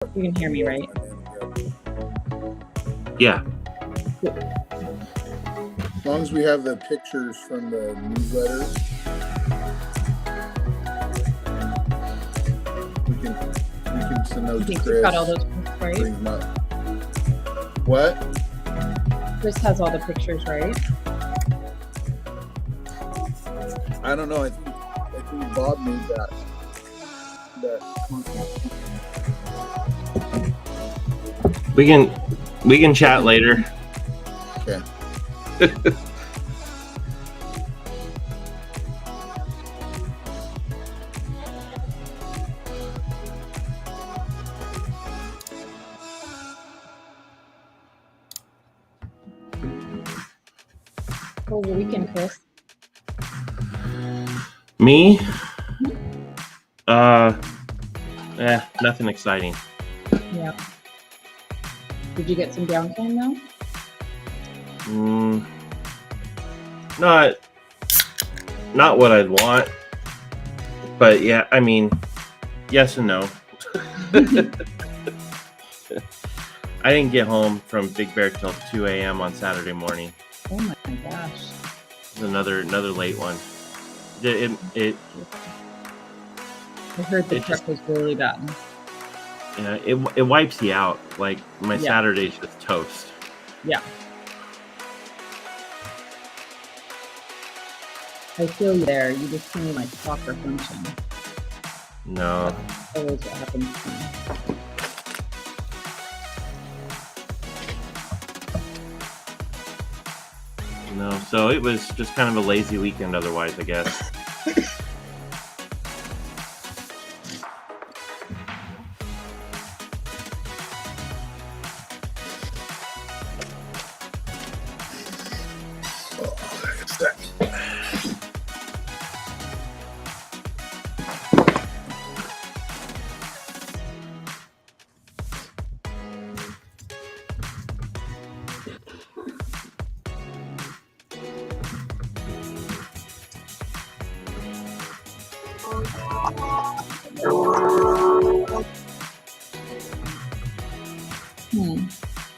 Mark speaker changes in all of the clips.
Speaker 1: You can hear me, right?
Speaker 2: Yeah.
Speaker 3: As long as we have the pictures from the newsletters, we can send those to Chris.
Speaker 1: Got all those pictures, right?
Speaker 3: Bring them up. What?
Speaker 1: Chris has all the pictures, right?
Speaker 3: I don't know. I think Bob made that content.
Speaker 2: We can chat later.
Speaker 3: Okay.
Speaker 1: Over the weekend, Chris.
Speaker 2: Me? Nothing exciting.
Speaker 1: Yeah. Did you get some downtime now?
Speaker 2: Not what I'd want. But yeah, I mean, yes and no. I didn't get home from Big Bear till 2 a.m. on Saturday morning.
Speaker 1: Oh my gosh.
Speaker 2: It was another late one.
Speaker 1: I heard the truck was really bad.
Speaker 2: Yeah, it wipes you out. Like my Saturday's just toast.
Speaker 1: Yeah. I feel you there. You just need like proper function.
Speaker 2: No.
Speaker 1: That's always what happens to me.
Speaker 2: No, so it was just kind of a lazy weekend otherwise, I guess.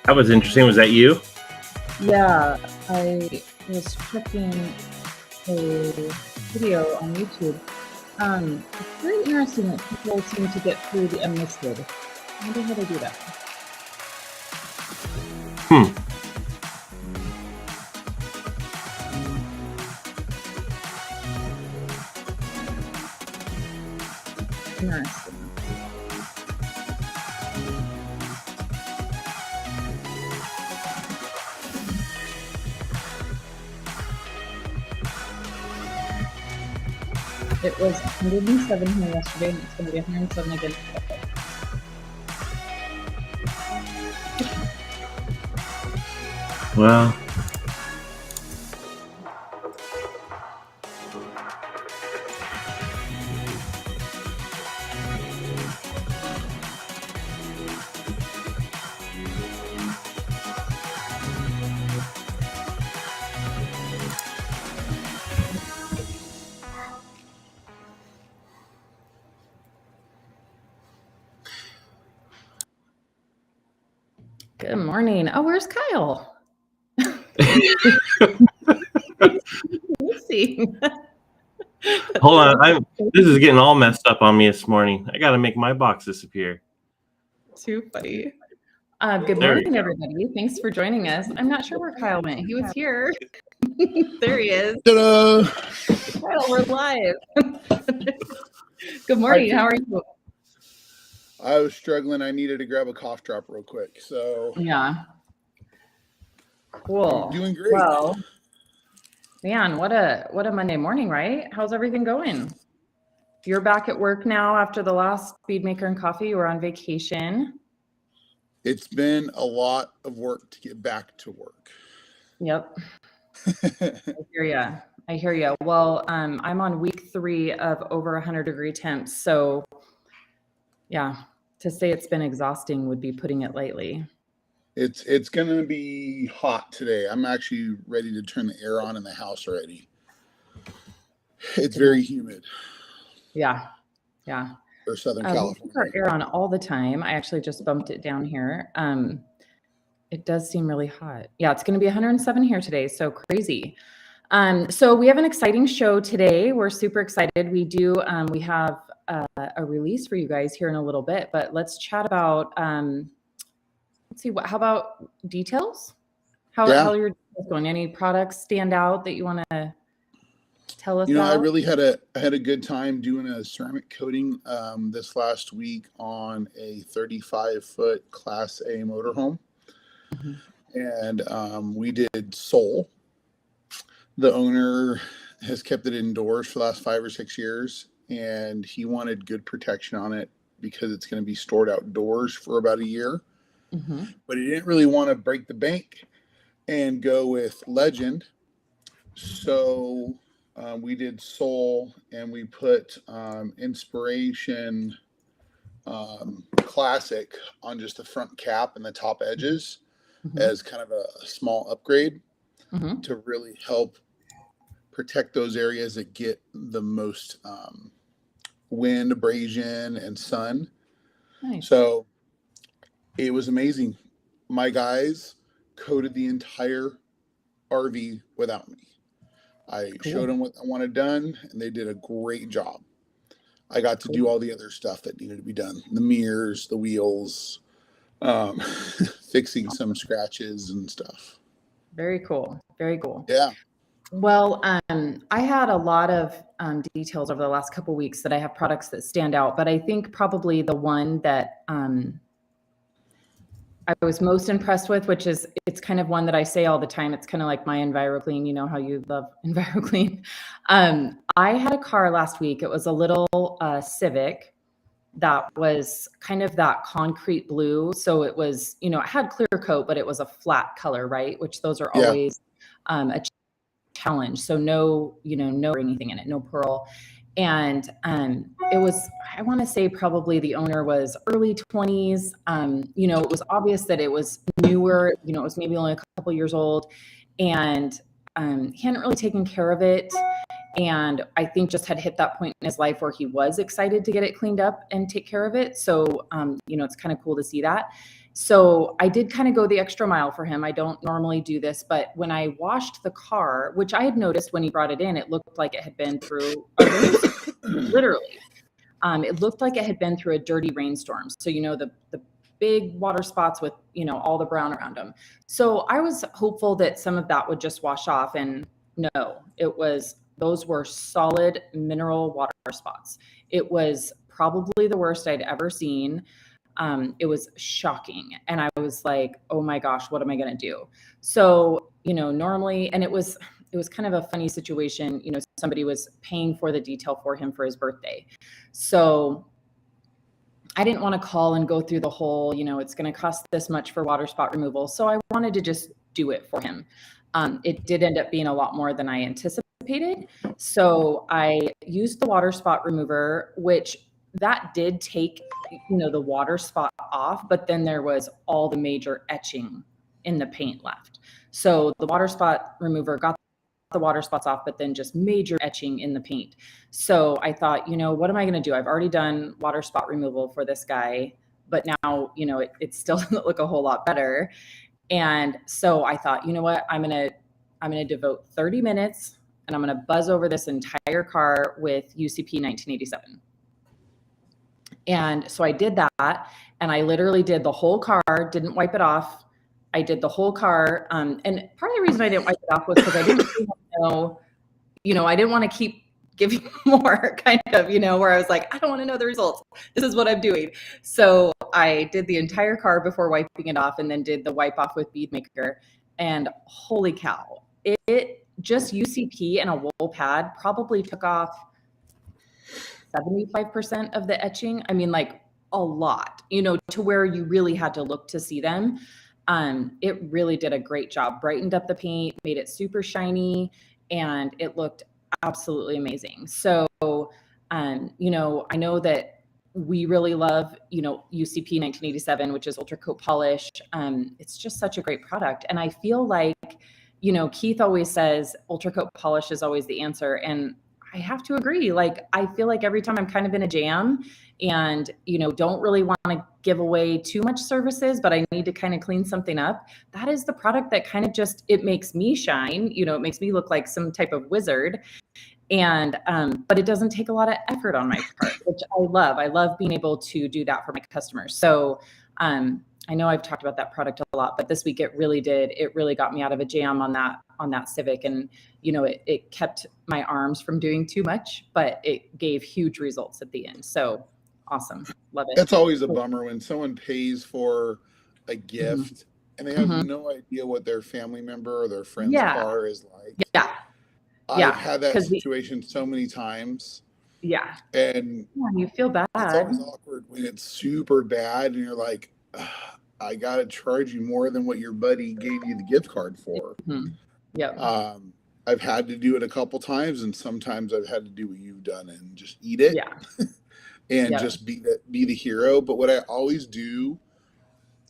Speaker 2: That was interesting. Was that you?
Speaker 1: Yeah, I was checking a video on YouTube. It's very interesting that people seem to get through the unlisted. I wonder how they do that. Interesting. It was 107 here yesterday, and it's going to be 107 again today.
Speaker 2: Well,
Speaker 1: Good morning. Oh, where's Kyle? Let's see.
Speaker 2: Hold on. This is getting all messed up on me this morning. I got to make my box disappear.
Speaker 1: Too funny. Good morning, everybody. Thanks for joining us. I'm not sure where Kyle went. He was here. There he is.
Speaker 3: Ta-da!
Speaker 1: Kyle, we're live. Good morning. How are you?
Speaker 3: I was struggling. I needed to grab a cough drop real quick. So
Speaker 1: yeah. Cool.
Speaker 3: I'm doing great.
Speaker 1: Well, man, what a Monday morning, right? How's everything going? You're back at work now after the last Bead Maker and Coffee. You were on vacation.
Speaker 3: It's been a lot of work to get back to work.
Speaker 1: Yep. I hear you. Well, I'm on week 3 of over 100-degree temps. So yeah, to say it's been exhausting would be putting it lightly.
Speaker 3: It's going to be hot today. I'm actually ready to turn the air on in the house already. It's very humid.
Speaker 1: Yeah.
Speaker 3: or Southern
Speaker 1: We
Speaker 3: California?
Speaker 1: keep our air on all the time. I actually just bumped it down here. It does seem really hot. Yeah, it's going to be 107 here today. So crazy. So we have an exciting show today. We're super excited. We have a release for you guys here in a little bit, but let's chat about, let's see, how about details? How are your details going? Any products stand out that you want to tell us about?
Speaker 3: I really had a good time doing a ceramic coating this last week on a 35-foot Class A motorhome.
Speaker 1: Mm-hmm.
Speaker 3: And we did Soul. The owner has kept it indoors for the last 5 or 6 years, and he wanted good protection on it because it's going to be stored outdoors for about a year.
Speaker 1: Mm-hmm.
Speaker 3: But he didn't really want to break the bank and go with Legend. So we did Soul, and we put Inspiration Classic on just the front cap and the top edges as kind of a small upgrade to really help protect those areas that get the most wind, abrasion, and sun.
Speaker 1: Nice.
Speaker 3: So it was amazing. My guys coated the entire RV without me. I showed them what I wanted done, and they did a great job. I got to do all the other stuff that needed to be done. The mirrors, the wheels, fixing some scratches and stuff.
Speaker 1: Very cool. Very cool.
Speaker 3: Yeah.
Speaker 1: Well, I had a lot of details over the last couple of weeks that I have products that stand out, but I think probably the one that I was most impressed with, which is, it's kind of one that I say all the time. It's kind of like my EnviroClean. You know how you love EnviroClean. I had a car last week. It was a little Civic that was kind of that concrete blue. So it was, it had clear coat, but it was a flat color, right? Which those are always a challenge. So no, no anything in it, no pearl. And it was, I want to say probably the owner was early 20s. It was obvious that it was newer, it was maybe only a couple years old, and he hadn't really taken care of it. And I think just had hit that point in his life where he was excited to get it cleaned up and take care of it. So, it's kind of cool to see that. So I did kind of go the extra mile for him. I don't normally do this, but when I washed the car, which I had noticed when he brought it in, it looked like it had been through literally. It looked like it had been through a dirty rainstorm. So, the big water spots with, all the brown around them. So I was hopeful that some of that would just wash off, and no, those were solid mineral water spots. It was probably the worst I'd ever seen. It was shocking. And I was like, oh my gosh, what am I going to do? So, normally, and it was kind of a funny situation. Somebody was paying for the detail for him for his birthday. So I didn't want to call and go through the whole, it's going to cost this much for water spot removal. So I wanted to just do it for him. It did end up being a lot more than I anticipated. So I used the water spot remover, which that did take, the water spot off, but then there was all the major etching in the paint left. So the water spot remover got the water spots off, but then just major etching in the paint. So I thought, what am I going to do? I've already done water spot removal for this guy, but now, it still doesn't look a whole lot better. And so I thought, you know what, I'm going to devote 30 minutes and I'm going to buzz over this entire car with UCP 1987. And so I did that, and I literally did the whole car, didn't wipe it off. I did the whole car. And part of the reason I didn't wipe it off was because I didn't really know, I didn't want to keep giving more kind of, where I was like, I don't want to know the results. This is what I'm doing. So I did the entire car before wiping it off, and then did the wipe off with Bead Maker. And holy cow, it just UCP and a wool pad probably took off 75% of the etching. I mean, like a lot, to where you really had to look to see them. It really did a great job, brightened up the paint, made it super shiny, and it looked absolutely amazing. So, I know that we really love, UCP 1987, which is Ultra Coat Polish. It's just such a great product. And I feel like, Keith always says Ultra Coat Polish is always the answer. And I have to agree. Like, I feel like every time I'm kind of in a jam and, don't really want to give away too much services, but I need to kind of clean something up, that is the product that kind of just, it makes me shine, it makes me look like some type of wizard. And, but it doesn't take a lot of effort on my part, which I love. I love being able to do that for my customers. So, I know I've talked about that product a lot, but this week it really got me out of a jam on that Civic. And, it kept my arms from doing too much, but it gave huge results at the end. So awesome. Love it.
Speaker 3: That's always a bummer when someone pays for a gift and they have no idea what their family member or their friend's car is like.
Speaker 1: Yeah.
Speaker 3: I've had that situation so many times.
Speaker 1: Yeah.
Speaker 3: And
Speaker 1: you feel bad.
Speaker 3: It's always awkward when it's super bad and you're like, I got to charge you more than what your buddy gave you the gift card for.
Speaker 1: Yeah.
Speaker 3: I've had to do it a couple times, and sometimes I've had to do what you've done and just eat it.
Speaker 1: Yeah.
Speaker 3: And just be the hero. But what I always do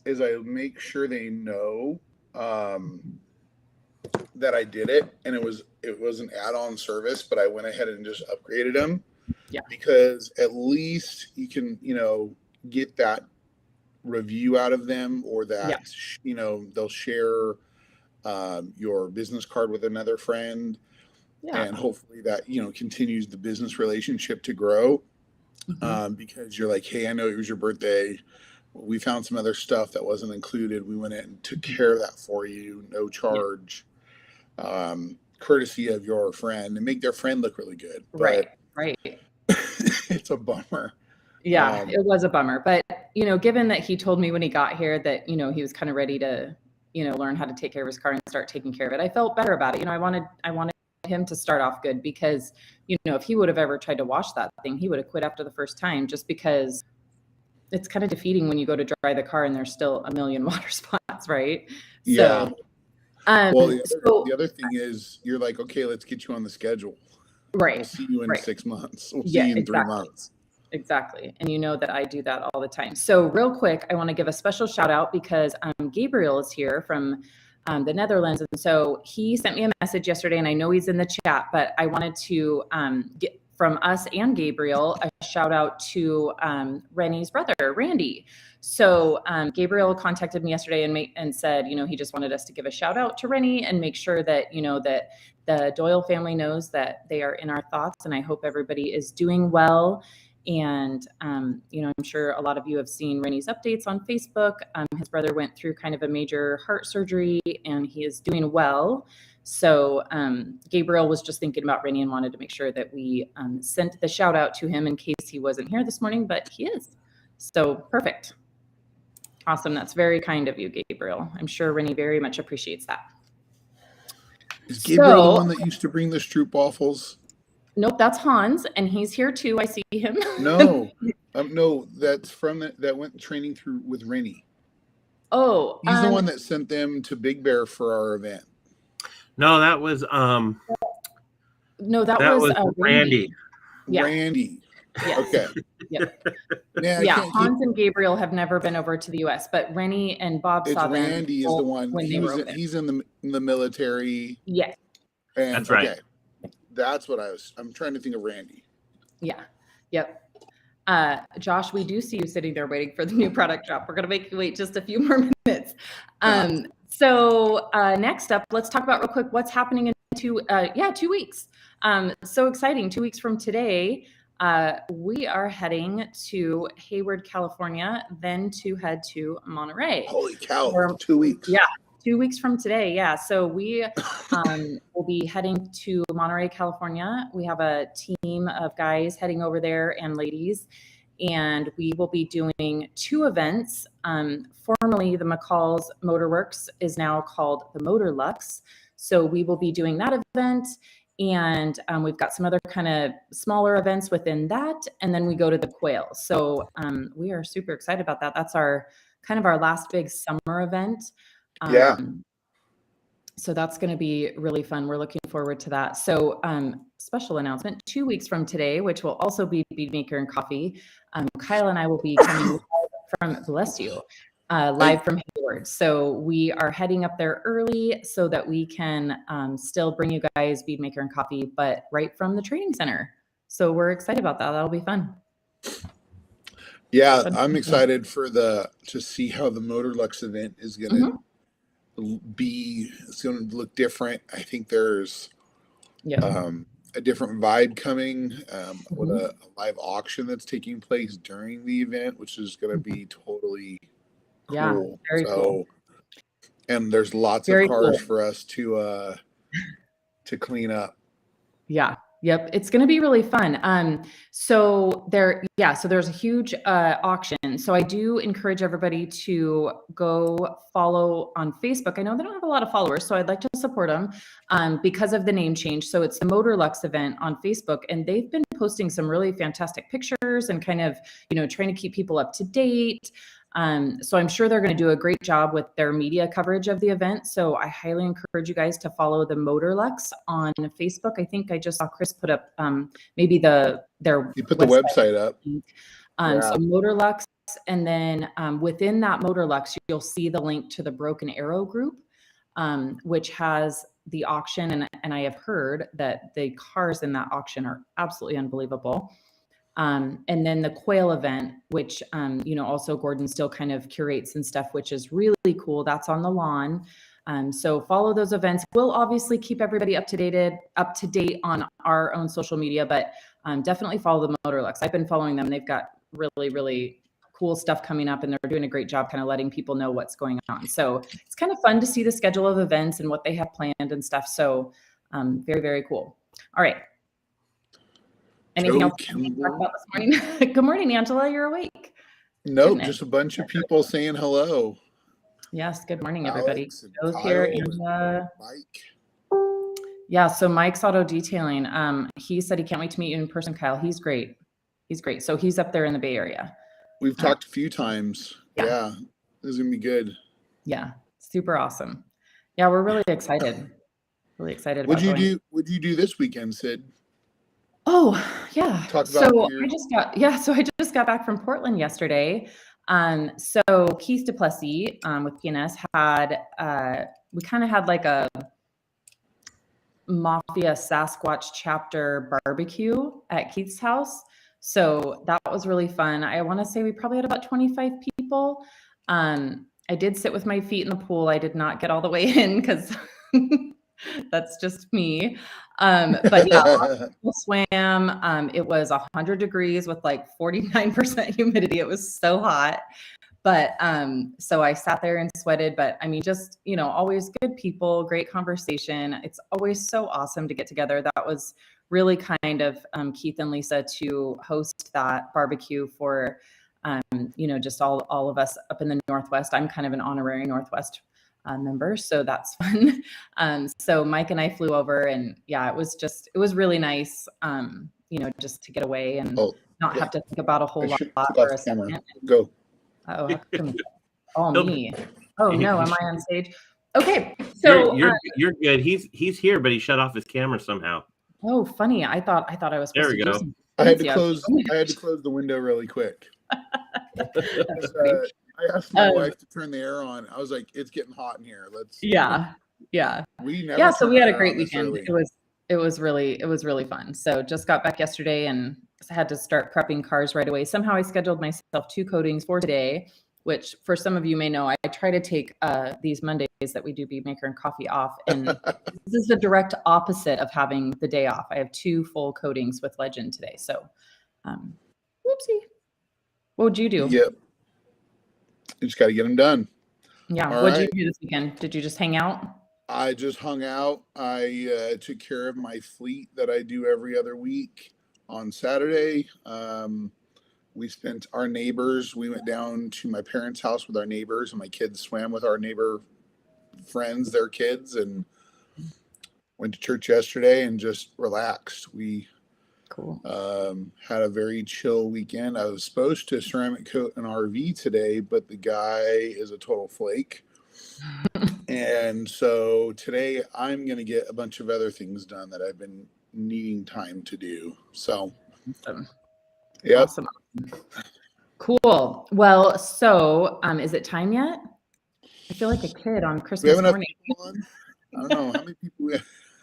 Speaker 3: is I make sure they know that I did it, and it was an add-on service, but I went ahead and just upgraded them.
Speaker 1: Yeah.
Speaker 3: Because at least you can, get that review out of them, or that they'll share your business card with another friend, and hopefully that continues the business relationship to grow. Because you're like, hey, I know it was your birthday, we found some other stuff that wasn't included, we went in and took care of that for you, no charge, courtesy of your friend, and make their friend look really good.
Speaker 1: Right.
Speaker 3: It's a bummer.
Speaker 1: Yeah, it was a bummer. But, given that he told me when he got here that, he was kind of ready to, learn how to take care of his car and start taking care of it, I felt better about it. I wanted him to start off good, because, if he would have ever tried to wash that thing, he would have quit after the first time, just because it's kind of defeating when you go to dry the car and there's still a million water spots, right?
Speaker 3: Yeah.
Speaker 1: So,
Speaker 3: well, the other thing is, you're like, okay, let's get you on the schedule.
Speaker 1: Right.
Speaker 3: We'll see you in 6 months. We'll see you in 3 months.
Speaker 1: Exactly. And that I do that all the time. So real quick, I want to give a special shout out because Gabriel is here from the Netherlands. And so he sent me a message yesterday, and I know he's in the chat, but I wanted to get from us and Gabriel a shout out to Rennie's brother, Randy. So Gabriel contacted me yesterday and said, he just wanted us to give a shout out to Rennie and make sure that, that the Doyle family knows that they are in our thoughts. And I hope everybody is doing well. And, I'm sure a lot of you have seen Rennie's updates on Facebook. His brother went through kind of a major heart surgery, and he is doing well. So Gabriel was just thinking about Rennie and wanted to make sure that we sent the shout out to him in case he wasn't here this morning, but he is. So perfect. Awesome. That's very kind of you, Gabriel. I'm sure Rennie very much appreciates that.
Speaker 3: Is Gabriel the one that used to bring the Stroop waffles?
Speaker 1: Nope, that's Hans, and he's here too. I see him.
Speaker 3: No, that's from that went training through with Rennie.
Speaker 1: Oh,
Speaker 3: he's the one that sent them to Big Bear for our event.
Speaker 2: No, that was Randy.
Speaker 1: Yeah.
Speaker 3: Randy.
Speaker 1: Yes.
Speaker 3: Okay.
Speaker 1: Yep. Yeah, Hans and Gabriel have never been over to the U.S., but Rennie and Bob saw them.
Speaker 3: Randy is the one. He's in the military.
Speaker 1: Yes.
Speaker 3: And,
Speaker 2: that's right.
Speaker 3: Okay. That's what I'm trying to think of Randy.
Speaker 1: Yeah. Yep. Josh, we do see you sitting there waiting for the new product drop. We're going to make you wait just a few more minutes. So next up, let's talk about real quick what's happening in 2 weeks. So exciting. 2 weeks from today, we are heading to Hayward, California, then to head to Monterey.
Speaker 3: Holy cow, 2 weeks.
Speaker 1: Yeah. 2 weeks from today. Yeah. So we will be heading to Monterey, California. We have a team of guys heading over there and ladies, and we will be doing 2 events. Formerly, the McCall's Motorworks is now called the Motor Lux. So we will be doing that event, and we've got some other kind of smaller events within that. And then we go to the Quail. So we are super excited about that. That's our last big summer event. So that's going to be really fun. We're looking forward to that. So special announcement, 2 weeks from today, which will also be Bead Maker and Coffee. Kyle and I will be coming from, bless you, live from Hayward. So we are heading up there early so that we can still bring you guys Bead Maker and Coffee, but right from the training center. So we're excited about that. That'll be fun.
Speaker 3: Yeah, I'm excited for to see how the Motorlux event is going to be. It's going to look different. I think there's a different vibe coming with a live auction that's taking place during the event, which is going to be totally cool.
Speaker 1: Very cool.
Speaker 3: And there's lots of cars for us to clean up.
Speaker 1: Yeah. Yep. It's going to be really fun. So there's a huge auction. So I do encourage everybody to go follow on Facebook. I know they don't have a lot of followers, so I'd like to support them because of the name change. So it's the Motorlux event on Facebook, and they've been posting some really fantastic pictures and kind of, trying to keep people up to date. So I'm sure they're going to do a great job with their media coverage of the event. So I highly encourage you guys to follow the Motorlux on Facebook. I think I just saw Chris put up maybe their
Speaker 3: you put the website up.
Speaker 1: So Motorlux, and then within that Motorlux, you'll see the link to the Broken Arrow group, which has the auction. And I have heard that the cars in that auction are absolutely unbelievable. And then the Quail event, which, also Gordon still kind of curates and stuff, which is really cool. That's on the lawn. So follow those events. We'll obviously keep everybody up to date on our own social media, but definitely follow the Motorlux. I've been following them. They've got really, really cool stuff coming up, and they're doing a great job kind of letting people know what's going on. So it's kind of fun to see the schedule of events and what they have planned and stuff. So very, very cool. All right. Anything else to talk about this morning? Good morning, Angela. You're awake.
Speaker 3: Nope, just a bunch of people saying hello.
Speaker 1: Yes, good morning, everybody.
Speaker 3: Joe's
Speaker 1: here, Angela.
Speaker 3: Mike.
Speaker 1: Yeah, so Mike's Auto Detailing. He said he can't wait to meet you in person, Kyle. He's great. He's great. So he's up there in the Bay Area.
Speaker 3: We've talked a few times. Yeah, this is gonna be good.
Speaker 1: Yeah, super awesome. Yeah, we're really excited. Really excited.
Speaker 3: What'd you do this weekend, Sid?
Speaker 1: Oh, yeah.
Speaker 3: Talk about
Speaker 1: so I just got back from Portland yesterday. So Keith Duplessis with PNS we kind of had like a Mafia Sasquatch chapter barbecue at Keith's house. So that was really fun. I want to say we probably had about 25 people. I did sit with my feet in the pool. I did not get all the way in because that's just me. But yeah, swam. It was 100 degrees with like 49% humidity. It was so hot. But so I sat there and sweated. But I mean, just, always good people, great conversation. It's always so awesome to get together. That was really kind of Keith and Lisa to host that barbecue for, just all of us up in the Northwest. I'm kind of an honorary Northwest member, so that's fun. So Mike and I flew over, and yeah, it was really nice, just to get away and not have to think about a whole lot for a second.
Speaker 3: Go.
Speaker 1: Me. Oh no, am I on stage? Okay, so
Speaker 3: you're good. He's here, but he shut off his camera somehow.
Speaker 1: Oh, funny. I thought I was supposed to do something. I had to close the window really quick. I asked my wife to turn the air on. I was like, "It's getting hot in here. Let's." Yeah. So we had a great weekend. It was really fun. So just got back yesterday and had to start prepping cars right away. Somehow I scheduled myself 2 coatings for today, which for some of you may know, I try to take these Mondays that we do Bead Maker and Coffee off. And this is the direct opposite of having the day off. I have 2 full coatings with Legend today. So, whoopsie. What would you do?
Speaker 3: Yep. You just got to get them done.
Speaker 1: Yeah. What did you do this weekend? Did you just hang out?
Speaker 3: I just hung out. I took care of my fleet that I do every other week on Saturday. We spent our neighbors. We went down to my parents' house with our neighbors, and my kids swam with our neighbor friends, their kids, and went to church yesterday and just relaxed. We had a very chill weekend. I was supposed to ceramic coat an RV today, but the guy is a total flake. And so today I'm going to get a bunch of other things done that I've been needing time to do. So,
Speaker 1: awesome.
Speaker 3: Yep.
Speaker 1: Awesome. Cool. Well, so is it time yet? I feel like a kid on
Speaker 3: Do we
Speaker 1: Christmas
Speaker 3: have enough
Speaker 1: morning.
Speaker 3: people on? I don't know how many people.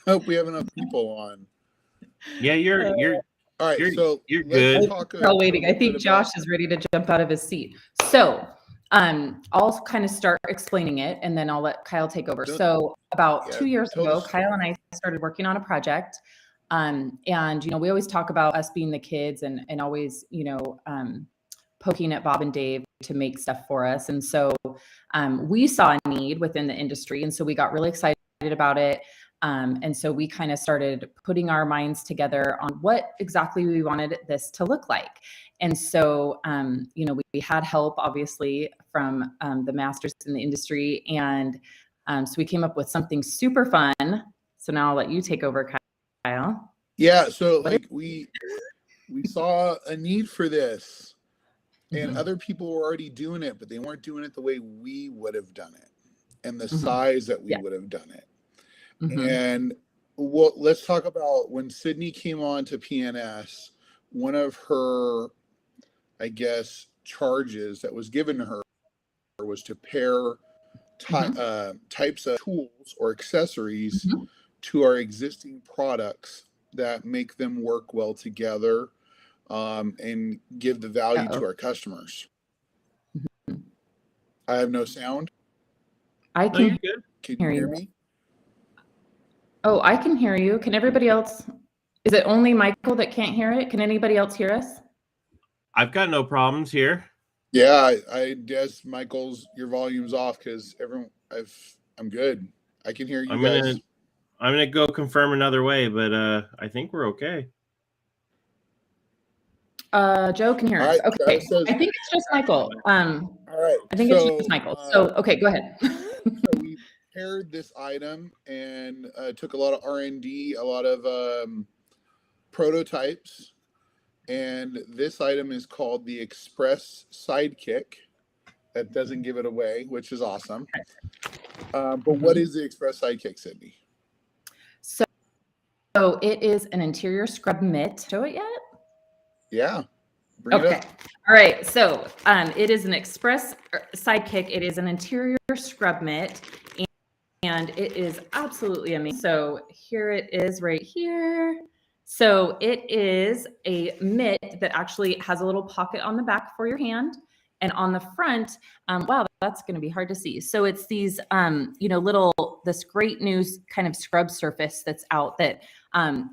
Speaker 3: I hope we have enough people on.
Speaker 2: Yeah, you're
Speaker 3: All right, so
Speaker 2: you're
Speaker 3: let's
Speaker 2: good.
Speaker 3: talk.
Speaker 1: We're all waiting. I
Speaker 3: little
Speaker 1: think
Speaker 3: bit
Speaker 1: Josh
Speaker 3: about-
Speaker 1: is ready to jump out of his seat. So I'll kind of start explaining it, and then I'll let Kyle take over. So about 2 years ago, Kyle and I started working on a project. And, you know, we always talk about us being the kids and always, you know, poking at Bob and Dave to make stuff for us. And so we saw a need within the industry. And so we got really excited about it. And so we kind of started putting our minds together on what exactly we wanted this to look like. And so, you know, we had help, obviously, from the masters in the industry. And so we came up with something super fun. So now I'll let you take over, Kyle.
Speaker 3: Yeah, so like we saw a need for this, and
Speaker 1: Mm-hmm.
Speaker 3: other people were already doing it, but they weren't doing it the way we would have done it, and the
Speaker 1: Mm-hmm.
Speaker 3: size that we
Speaker 1: Yeah.
Speaker 3: would have done it.
Speaker 1: Mm-hmm.
Speaker 3: And let's talk about when Sydney came on to PNS. One of her, I guess, charges that was given to her was to pair types of tools or accessories
Speaker 1: Mm-hmm.
Speaker 3: to our existing products that make them work well together, and give the value to our customers.
Speaker 1: Mm-hmm.
Speaker 3: I have no sound.
Speaker 1: I
Speaker 2: No,
Speaker 1: can
Speaker 2: you're good.
Speaker 3: Can you hear me?
Speaker 1: Oh, I can hear you. Can everybody else? Is it only Michael that can't hear it? Can anybody else hear us?
Speaker 2: I've got no problems here.
Speaker 3: Yeah, I guess Michael's your volume's off because I'm good. I can hear you guys.
Speaker 2: I'm gonna go confirm another way, but I think we're okay.
Speaker 1: Joe can hear
Speaker 3: All
Speaker 1: us.
Speaker 3: right,
Speaker 1: Okay.
Speaker 3: says,
Speaker 1: I think it's just Michael.
Speaker 3: all right.
Speaker 1: I think it's just Michael. So okay, go ahead.
Speaker 3: So we paired this item and took a lot of R&D, a lot of prototypes, and this item is called the Express Sidekick. That doesn't give it away, which is awesome. But what is the Express Sidekick, Sydney?
Speaker 1: So it is an interior scrub mitt. Show it yet?
Speaker 3: Yeah. Bring it up.
Speaker 1: All right. So it is an Express Sidekick. It is an interior scrub mitt, and it is absolutely amazing. So here it is right here. So it is a mitt that actually has a little pocket on the back for your hand. And on the front, wow, that's going to be hard to see. So it's these, you know, this great new kind of scrub surface that's out that,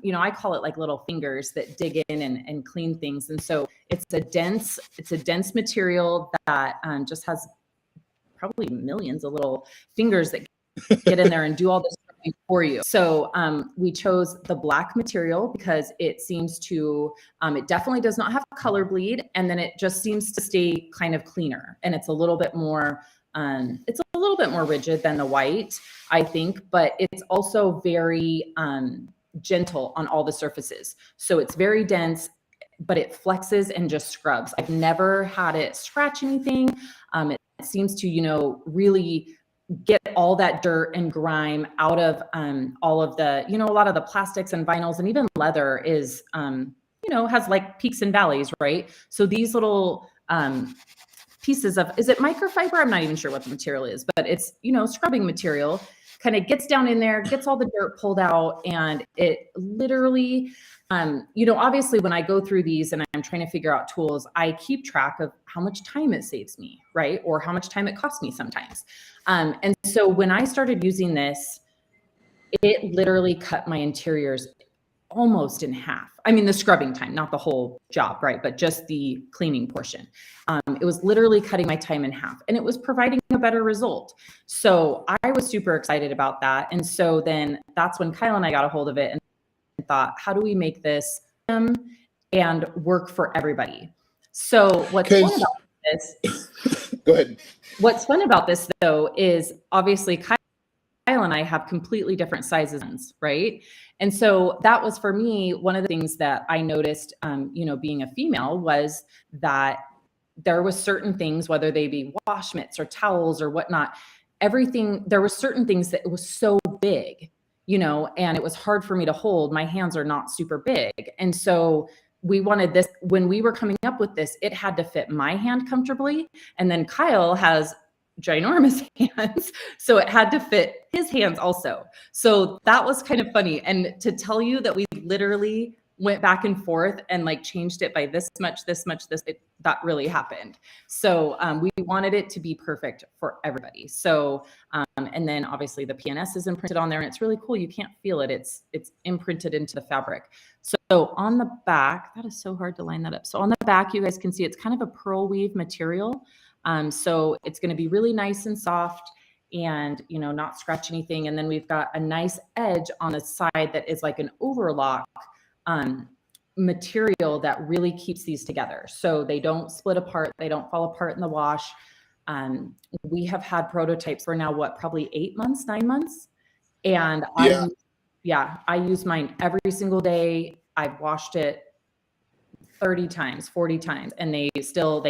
Speaker 1: you know, I call it like little fingers that dig in and clean things. And so it's a dense material that just has probably millions of little fingers that get in there and do all this for you. So we chose the black material because it seems to, it definitely does not have color bleed, and then it just seems to stay kind of cleaner, and it's a little bit more rigid than the white, I think, but it's also very gentle on all the surfaces. So it's very dense, but it flexes and just scrubs. I've never had it scratch anything. It seems to, you know, really get all that dirt and grime out of all of the, you know, a lot of the plastics and vinyls, and even leather is, you know, has like peaks and valleys, right? So these little pieces of, is it microfiber? I'm not even sure what the material is, but it's, you know, scrubbing material, kind of gets down in there, gets all the dirt pulled out, and it literally, you know, obviously when I go through these and I'm trying to figure out tools, I keep track of how much time it saves me, right? Or how much time it costs me sometimes. And so when I started using this, it literally cut my interiors almost in half. I mean, the scrubbing time, not the whole job, right? But just the cleaning portion. It was literally cutting my time in half, and it was providing a better result. So I was super excited about that. And so then that's when Kyle and I got a hold of it and thought, how do we make this and work for everybody? So what's fun about this?
Speaker 3: Go ahead.
Speaker 1: What's fun about this, though, is obviously Kyle and I have completely different sizes, right? And so that was, for me, one of the things that I noticed, you know, being a female, was that there was certain things, whether they be wash mitts or towels or whatnot, everything, there were certain things that it was so big, you know, and it was hard for me to hold. My hands are not super big. And so we wanted this, when we were coming up with this, it had to fit my hand comfortably. And then Kyle has ginormous hands, so it had to fit his hands also. So that was kind of funny. And to tell you that we literally went back and forth and like changed it by this much, that really happened. So we wanted it to be perfect for everybody. So and then obviously the PNS is imprinted on there, and it's really cool. You can't feel it. It's imprinted into the fabric. So on the back, that is so hard to line that up. So on the back, you guys can see it's kind of a pearl weave material. So it's going to be really nice and soft and, you know, not scratch anything. And then we've got a nice edge on the side that is like an overlock material that really keeps these together. So they don't split apart. They don't fall apart in the wash. We have had prototypes for now, what, probably 8 months, 9 months. And I use mine every single day. I've washed it 30 times, 40 times, and they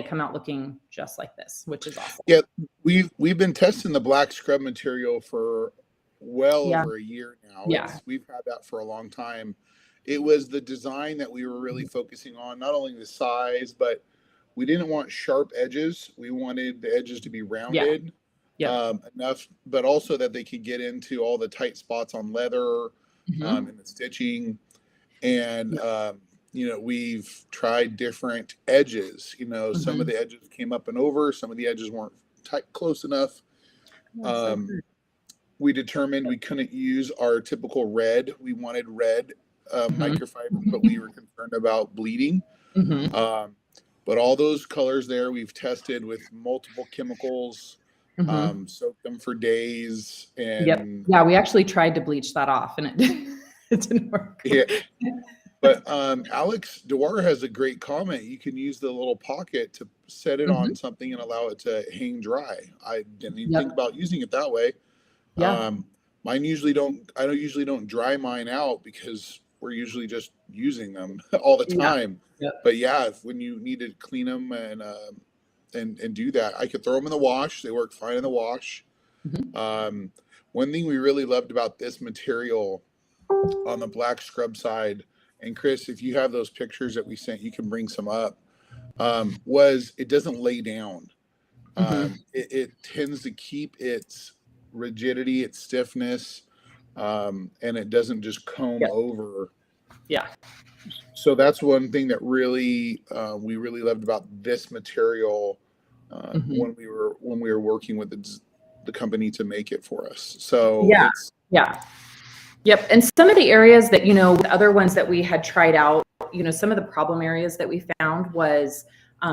Speaker 1: come out looking just like this, which is awesome.
Speaker 3: Yeah, we've been testing the black scrub material for over a year now. We've had that for a long time. It was the design that we were really focusing on, not only the size, but we didn't want sharp edges. We wanted the edges to be rounded enough, but also that they could get into all the tight spots on leather and the stitching. And you know, we've tried different edges. You know, some of the edges came up and over, some of the edges weren't tight, close enough. We determined we couldn't use our typical red. We wanted red microfiber, but we were concerned about bleeding. But all those colors there, we've tested with multiple chemicals, soaked them for days. And
Speaker 1: we actually tried to bleach that off, and it didn't work.
Speaker 3: But Alex Dewar has a great comment. You can use the little pocket to set it on something and allow it to hang dry. I didn't even think about using it that way. Mine usually don't. I don't dry mine out because we're usually just using them all the time. But when you need to clean them and do that, I could throw them in the wash. They work fine in the wash. One thing we really loved about this material on the black scrub side, and Chris, if you have those pictures that we sent, you can bring some up, was it doesn't lay down. It tends to keep its rigidity, its stiffness, and it doesn't just comb over. So that's one thing that really we really loved about this material when we were working with the company to make it for us. So
Speaker 1: and some of the areas that, you know, the other ones that we had tried out, you know, some of the problem areas that we found was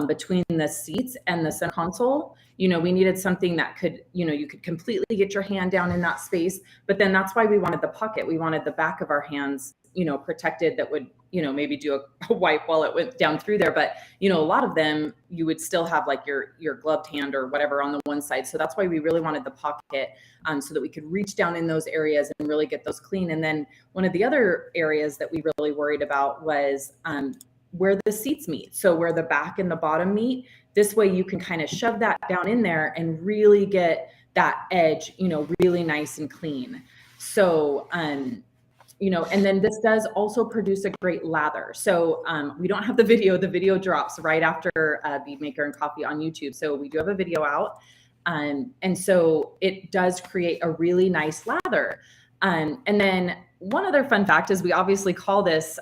Speaker 1: between the seats and the center console. You know, we needed something that could, you know, you could completely get your hand down in that space. But then that's why we wanted the pocket. We wanted the back of our hands, you know, protected, that would, you know, maybe do a wipe while it went down through there. But, you know, a lot of them, you would still have like your gloved hand or whatever on the one side. So that's why we really wanted the pocket, so that we could reach down in those areas and really get those clean. And then one of the other areas that we really worried about was where the seats meet. So where the back and the bottom meet, this way you can kind of shove that down in there and really get that edge, you know, really nice and clean. So, you know, and then this does also produce a great lather. So we don't have the video drops right after Bead Maker and Coffee on YouTube. So we do have a video out. And so it does create a really nice lather. And then one other fun fact is we obviously call this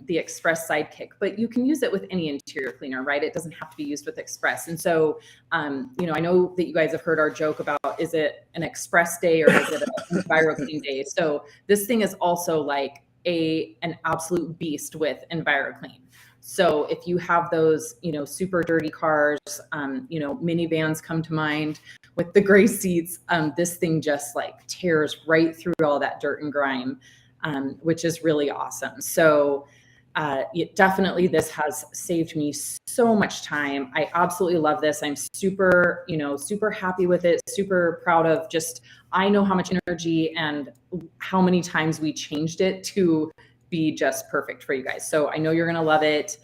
Speaker 1: the Express Sidekick, but you can use it with any interior cleaner, right? It doesn't have to be used with Express. And so, you know, I know that you guys have heard our joke about, is it an Express day or is it an EnviroClean day? So this thing is also like an absolute beast with EnviroClean. So if you have those, you know, super dirty cars, you know, minivans come to mind with the gray seats, this thing just like tears right through all that dirt and grime, which is really awesome. So definitely this has saved me so much time. I absolutely love this. I'm super, you know, super happy with it, super proud of just, I know how much energy and how many times we changed it to be just perfect for you guys. So I know you're going to love it.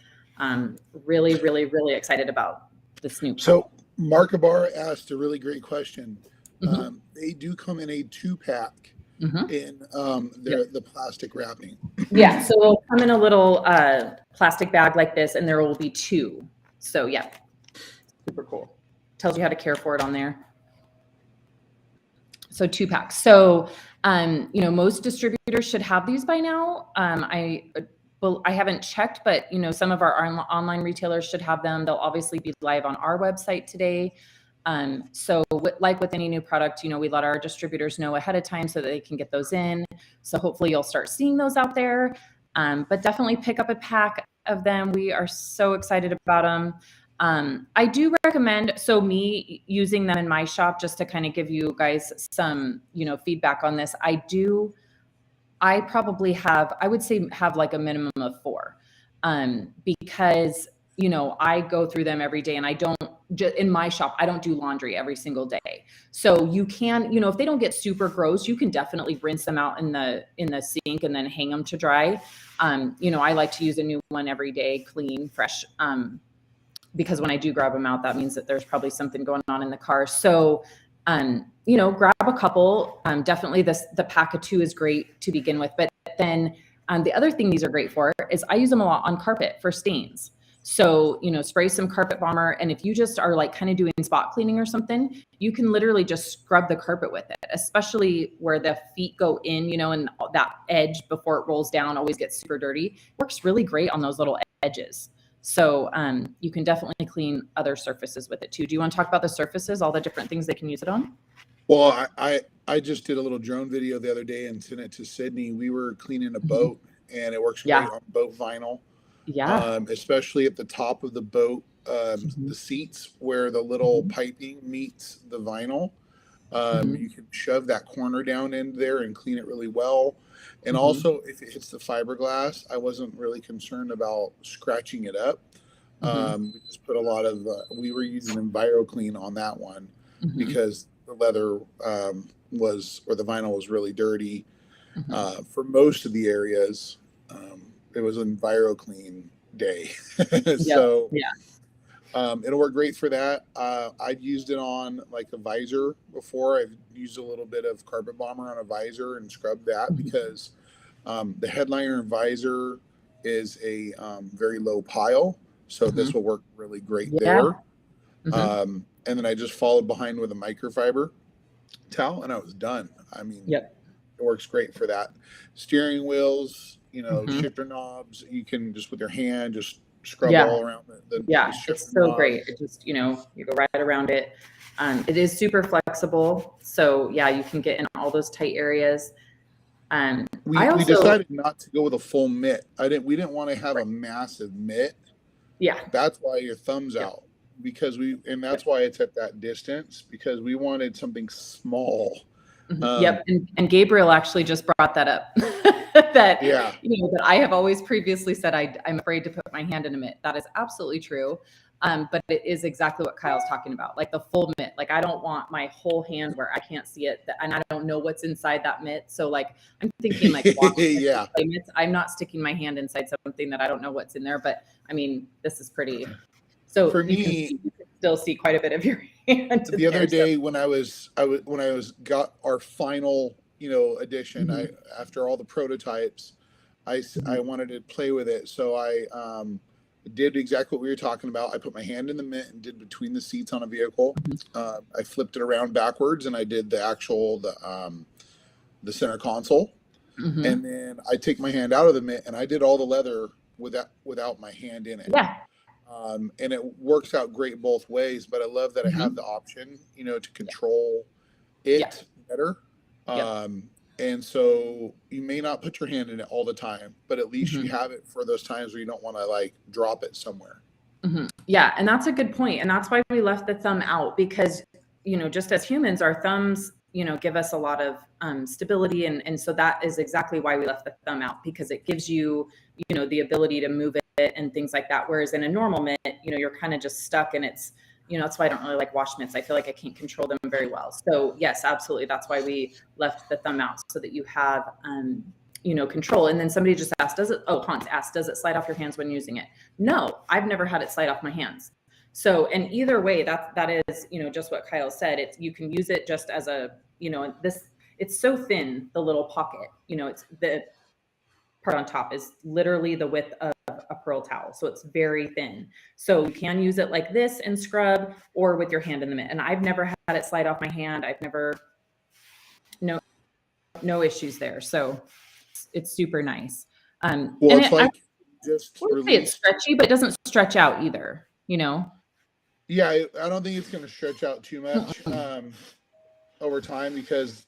Speaker 1: Really, really, really excited about this new.
Speaker 3: So Mark Abar asked a really great question. They do come in a 2-pack in the plastic wrapping.
Speaker 1: Yeah, so it'll come in a little plastic bag like this, and there will be 2. So yeah, super cool. Tells you how to care for it on there. So 2 packs. So most distributors should have these by now. I haven't checked, but some of our online retailers should have them. They'll obviously be live on our website today. So like with any new product, we let our distributors know ahead of time so that they can get those in. So hopefully you'll start seeing those out there. But definitely pick up a pack of them. We are so excited about them. I do recommend, so me using them in my shop, just to kind of give you guys some, feedback on this. I probably I would say have like a minimum of 4, because, I go through them every day, and I don't in my shop, I don't do laundry every single day. So you can, if they don't get super gross, you can definitely rinse them out in the sink and then hang them to dry. I like to use a new one every day, clean, fresh, because when I do grab them out, that means that there's probably something going on in the car. So, grab a couple. Definitely the pack of 2 is great to begin with. But then the other thing these are great for is I use them a lot on carpet for stains. So, spray some carpet bomber. And if you just are like kind of doing spot cleaning or something, you can literally just scrub the carpet with it, especially where the feet go in, and that edge before it rolls down always gets super dirty. Works really great on those little edges. So you can definitely clean other surfaces with it too. Do you want to talk about the surfaces, all the different things they can use it on?
Speaker 3: Well, I just did a little drone video the other day and sent it to Sydney. We were cleaning a boat, and it works great on boat vinyl.
Speaker 1: Yeah.
Speaker 3: Especially at the top of the boat, the seats where the little piping meets the vinyl. You can shove that corner down in there and clean it really well. And also, if it hits the fiberglass, I wasn't really concerned about scratching it up. We just put a lot of, we were using EnviroClean on that one because the leather or the vinyl was really dirty. For most of the areas, it was EnviroClean day. So it'll work great for that. I've used it on like a visor before. I've used a little bit of carpet bomber on a visor and scrubbed that because the headliner and visor is a very low pile. So this will work really great there. And then I just followed behind with a microfiber towel and I was done. I mean, it works great for that. Steering wheels, shifter knobs, you can just with your hand, just scrub all around the
Speaker 1: it's so knobs. Great. It just, you go right around it. It is super flexible. So you can get in all those tight areas.
Speaker 3: We decided not to go with a full mitt. We didn't want to have a massive mitt. Yeah. That's why your thumb's out that's why it's at that distance because we wanted something small.
Speaker 1: And Gabriel actually just brought that up. that I have always previously said I'm afraid to put my hand in a mitt. That is absolutely true. But it is exactly what Kyle's talking about, like the full mitt. Like I don't want my whole hand where I can't see it, and I don't know what's inside that mitt. So like I'm thinking like mitts. I'm not sticking my hand inside something that I don't know what's in there. But I mean, this is pretty. So
Speaker 3: for me,
Speaker 1: you can still see quite a bit of your hand.
Speaker 3: The other day when I got our final edition, after all the prototypes, I wanted to play with it, so I did exactly what we were talking about. I put my hand in the mitt and did between the seats on a vehicle. I flipped it around backwards and I did the center console, and then I take my hand out of the mitt and I did all the leather without my hand in it. And it works out great both ways, but I love that I have the option, to control it better. And so you may not put your hand in it all the time, but at least you have it for those times where you don't want to like drop it somewhere.
Speaker 1: Yeah. And that's a good point. And that's why we left the thumb out because, just as humans, our thumbs, give us a lot of stability. And so that is exactly why we left the thumb out because it gives you, the ability to move it and things like that. Whereas in a normal mitt, you're kind of just stuck and it's, that's why I don't really like wash mitts. I feel like I can't control them very well. So yes, absolutely. That's why we left the thumb out so that you have, control. And then somebody just asked, Hans asked, does it slide off your hands when using it? No, I've never had it slide off my hands. So, and either way, that is, just what Kyle said. You can use it just as a, it's so thin, the little pocket,
Speaker 4: part on top is literally the width of a pearl towel. So it's very thin. So you can use it like this and scrub, or with your hand in the mitt. And I've never had it slide off my hand. I've never, no issues there. So it's super nice.
Speaker 3: Well,
Speaker 4: and
Speaker 3: it's like just
Speaker 4: I wouldn't say it's stretchy, but it doesn't stretch out either, you know?
Speaker 3: Yeah, I don't think it's going to stretch out too much over time, because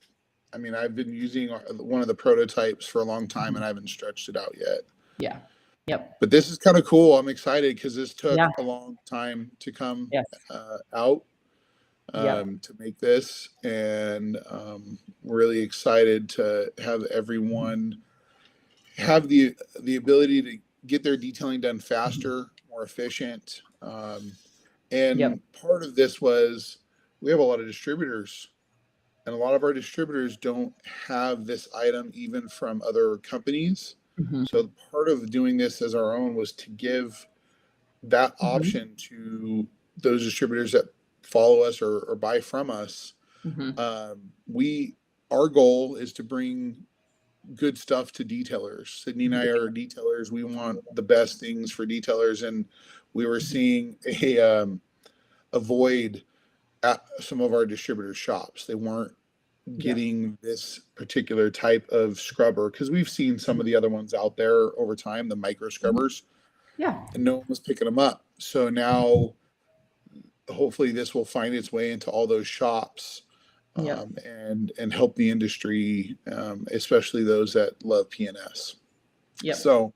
Speaker 3: I mean, I've been using one of the prototypes for a long time and I haven't stretched it out yet.
Speaker 4: Yeah. Yep.
Speaker 3: But this is kind of cool. I'm excited because this took
Speaker 4: Yeah.
Speaker 3: a long time to come
Speaker 4: Yes.
Speaker 3: out
Speaker 4: Yep.
Speaker 3: to make this. And really excited to have everyone have the ability to get their detailing done faster, more efficient. And
Speaker 4: Yep.
Speaker 3: part of this was we have a lot of distributors, and a lot of our distributors don't have this item even from other companies.
Speaker 4: Mhm.
Speaker 3: So part of doing this as our own was to give that option to those distributors that follow us or buy from us.
Speaker 4: Mhm.
Speaker 3: Our goal is to bring good stuff to detailers. Sydney and I are detailers. We want the best things for detailers, and we were seeing a void at some of our distributors' shops. They weren't getting this particular type of scrubber, because we've seen some of the other ones out there over time, the micro scrubbers, and no one was picking them up. So now hopefully this will find its way into all those shops and help the industry, especially those that love PNS. So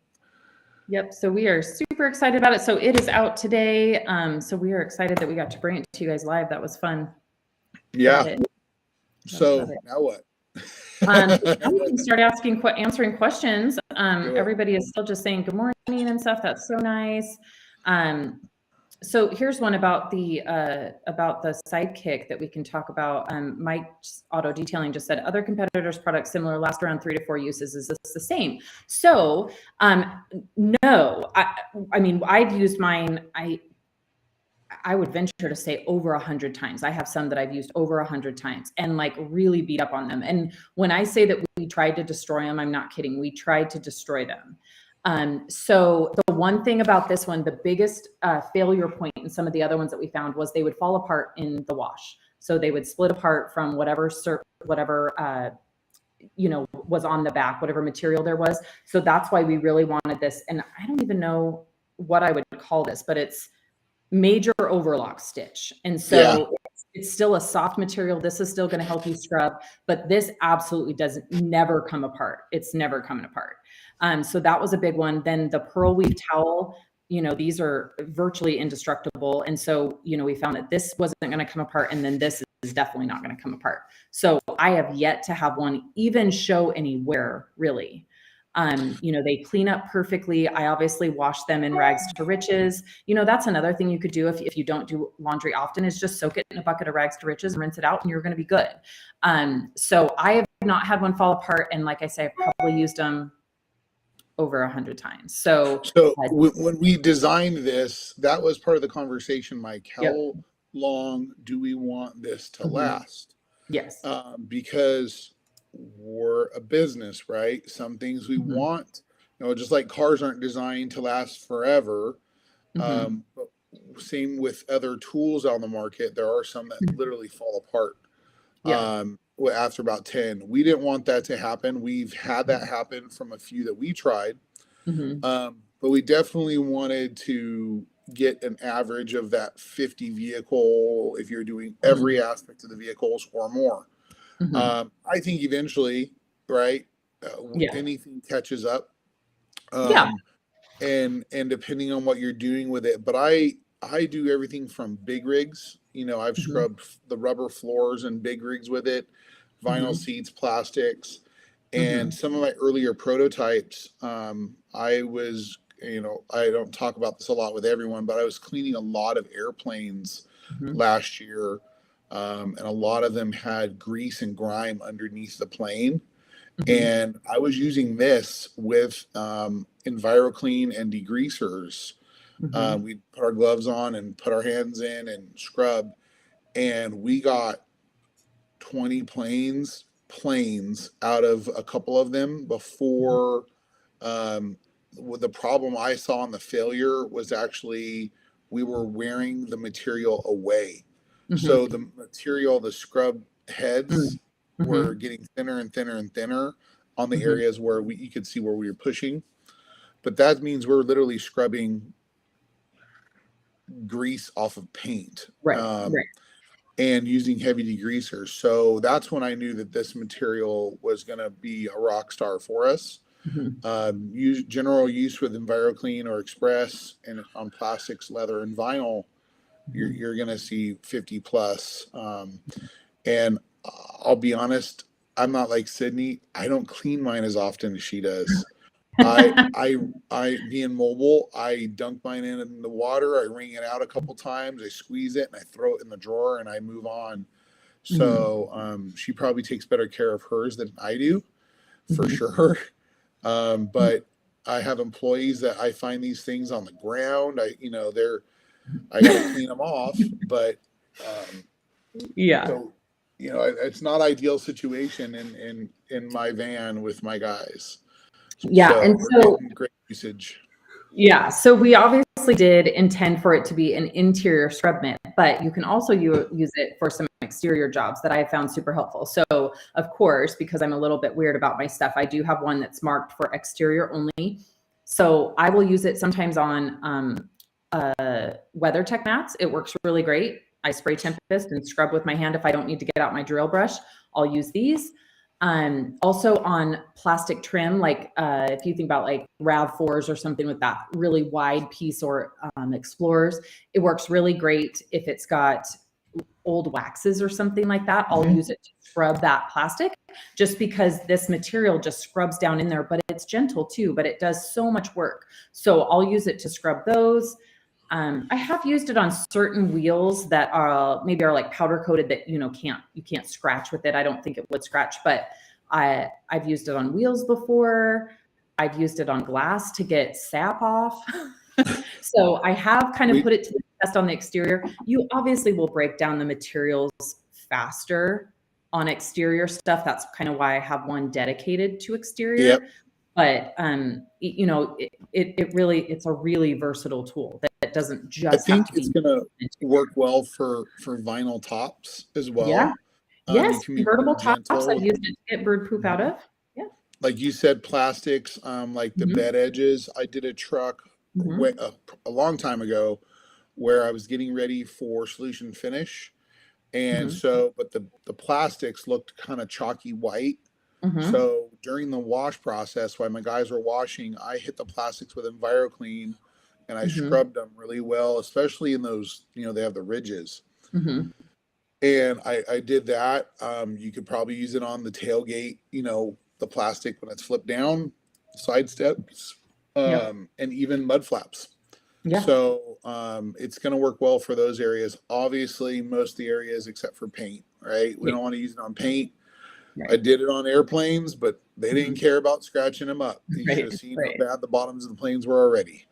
Speaker 4: So we are super excited about it. So it is out today. So we are excited that we got to bring it to you guys live. That was fun.
Speaker 3: Yeah. So now what?
Speaker 4: We can start answering questions. Everybody is still just saying good morning and stuff. That's so nice. So here's one about the sidekick that we can talk about. Mike's Auto Detailing just said other competitors' products similar last around 3 to 4 uses. Is this the same? So no. I mean, I've used mine. I would venture to say over 100 times. I have some that I've used over 100 times and like really beat up on them. And when I say that we tried to destroy them, I'm not kidding. We tried to destroy them. So the one thing about this one, the biggest failure point in some of the other ones that we found was they would fall apart in the wash. So they would split apart from whatever was on the back, whatever material there was. So that's why we really wanted this. And I don't even know what I would call this, but it's major overlock stitch. And so it's still a soft material. This is still going to help you scrub, but this absolutely never come apart. It's never coming apart. So that was a big one. Then the pearl weave towel, these are virtually indestructible. And so, we found that this wasn't going to come apart. And then this is definitely not going to come apart. So I have yet to have one even show any wear, really. They clean up perfectly. I obviously wash them in rags to riches. That's another thing you could do if you don't do laundry often, is just soak it in a bucket of rags to riches and rinse it out, and you're going to be good. So I have not had one fall apart. And like I say, I've probably used them over 100 times. So
Speaker 3: when we designed this, that was part of the conversation, Mike. How long do we want this to last?
Speaker 4: Yes.
Speaker 3: Because we're a business, right? Some things we want, just like cars aren't designed to last forever. But same with other tools on the market. There are some that literally fall apart after about 10. We didn't want that to happen. We've had that happen from a few that we tried. But we definitely wanted to get an average of that 50 vehicle if you're doing every aspect of the vehicles or more. I think eventually, right, anything catches up. And depending on what you're doing with it, but I do everything from big rigs. I've scrubbed the rubber floors and big rigs with it, vinyl seats, plastics, and some of my earlier prototypes. I was, I don't talk about this a lot with everyone, but I was cleaning a lot of airplanes last year. And a lot of them had grease and grime underneath the plane. And I was using this with EnviroClean and degreasers. We put our gloves on and put our hands in and scrub. And we got 20 planes out of a couple of them before The problem I saw in the failure was actually we were wearing the material away. So the material, the scrub heads were getting thinner and thinner and thinner on the areas where you could see where we were pushing. But that means we're literally scrubbing grease off of paint.
Speaker 4: Right.
Speaker 3: And using heavy degreasers. So that's when I knew that this material was going to be a rock star for us. General use with EnviroClean or Express, and on plastics, leather, and vinyl, you're going to see 50 plus. And I'll be honest, I'm not like Sydney. I don't clean mine as often as she does. I being mobile, I dunk mine in the water. I wring it out a couple times. I squeeze it and I throw it in the drawer and I move on. So she probably takes better care of hers than I do, for sure. But I have employees that I find these things on the ground. I gotta clean them off, but so, it's not ideal situation in my van with my guys.
Speaker 4: And so
Speaker 3: great usage.
Speaker 4: So we obviously did intend for it to be an interior scrub mitt, but you can also use it for some exterior jobs that I have found super helpful. So of course, because I'm a little bit weird about my stuff, I do have one that's marked for exterior only. So I will use it sometimes on WeatherTech mats. It works really great. I spray Tempest and scrub with my hand. If I don't need to get out my drill brush, I'll use these. Also on plastic trim, like if you think about like RAV4s or something with that really wide piece, or Explorers, it works really great if it's got old waxes or something like that. I'll use it to scrub that plastic, just because this material just scrubs down in there, but it's gentle too, but it does so much work. So I'll use it to scrub those. I have used it on certain wheels that are maybe like powder coated that you can't scratch with it. I don't think it would scratch, but I've used it on wheels before. I've used it on glass to get sap off. So I have kind of put it to the test on the exterior. You obviously will break down the materials faster on exterior stuff. That's kind of why I have one dedicated to exterior. But it's a really versatile tool that doesn't just.
Speaker 3: I think it's going to work well for vinyl tops as well.
Speaker 4: Yes, convertible tops. I've used it to get bird poop out of. Yeah.
Speaker 3: Like you said, plastics, like the bed edges. I did a truck a long time ago where I was getting ready for solution finish, and but the plastics looked kind of chalky white. So during the wash process, while my guys were washing, I hit the plastics with EnviroClean and I scrubbed them really well, especially in those, they have the ridges. And I did that. You could probably use it on the tailgate, the plastic when it's flipped down, side steps, and even mud flaps. So it's going to work well for those areas. Obviously, most of the areas except for paint, right? We don't want to use it on paint. I did it on airplanes, but they didn't care about scratching them up. You should have seen how bad the bottoms of the planes were already.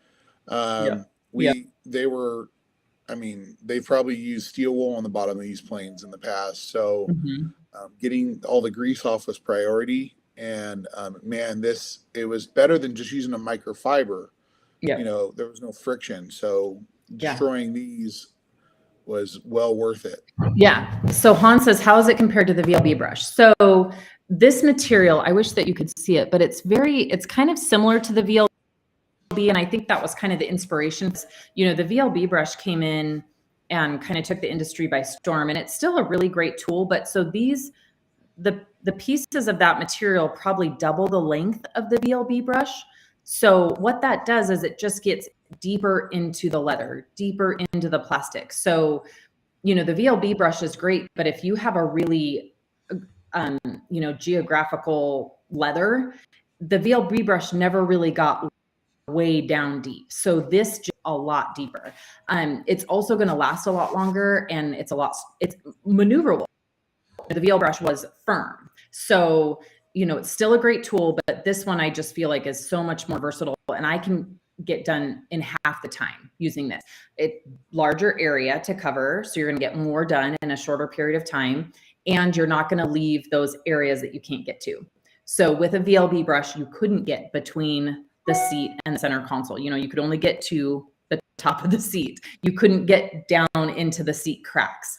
Speaker 3: They've probably used steel wool on the bottom of these planes in the past. So getting all the grease off was priority. And it was better than just using a microfiber. There was no friction. So destroying these was well worth it.
Speaker 4: So Han says, how is it compared to the VLB brush? So this material, I wish that you could see it, but it's kind of similar to the VLB. And I think that was kind of the inspiration. The VLB brush came in and kind of took the industry by storm, and it's still a really great tool. But so the pieces of that material probably double the length of the VLB brush. So what that does is it just gets deeper into the leather, deeper into the plastic. So, the VLB brush is great, but if you have a really, geographical leather, the VLB brush never really got way down deep. So this just a lot deeper. It's also going to last a lot longer, and it's maneuverable. The VL brush was firm. So, it's still a great tool, but this one I just feel like is so much more versatile, and I can get done in half the time using this. Larger area to cover, so you're going to get more done in a shorter period of time, and you're not going to leave those areas that you can't get to. So with a VLB brush, you couldn't get between the seat and the center console. You know, you could only get to the top of the seat. You couldn't get down into the seat cracks.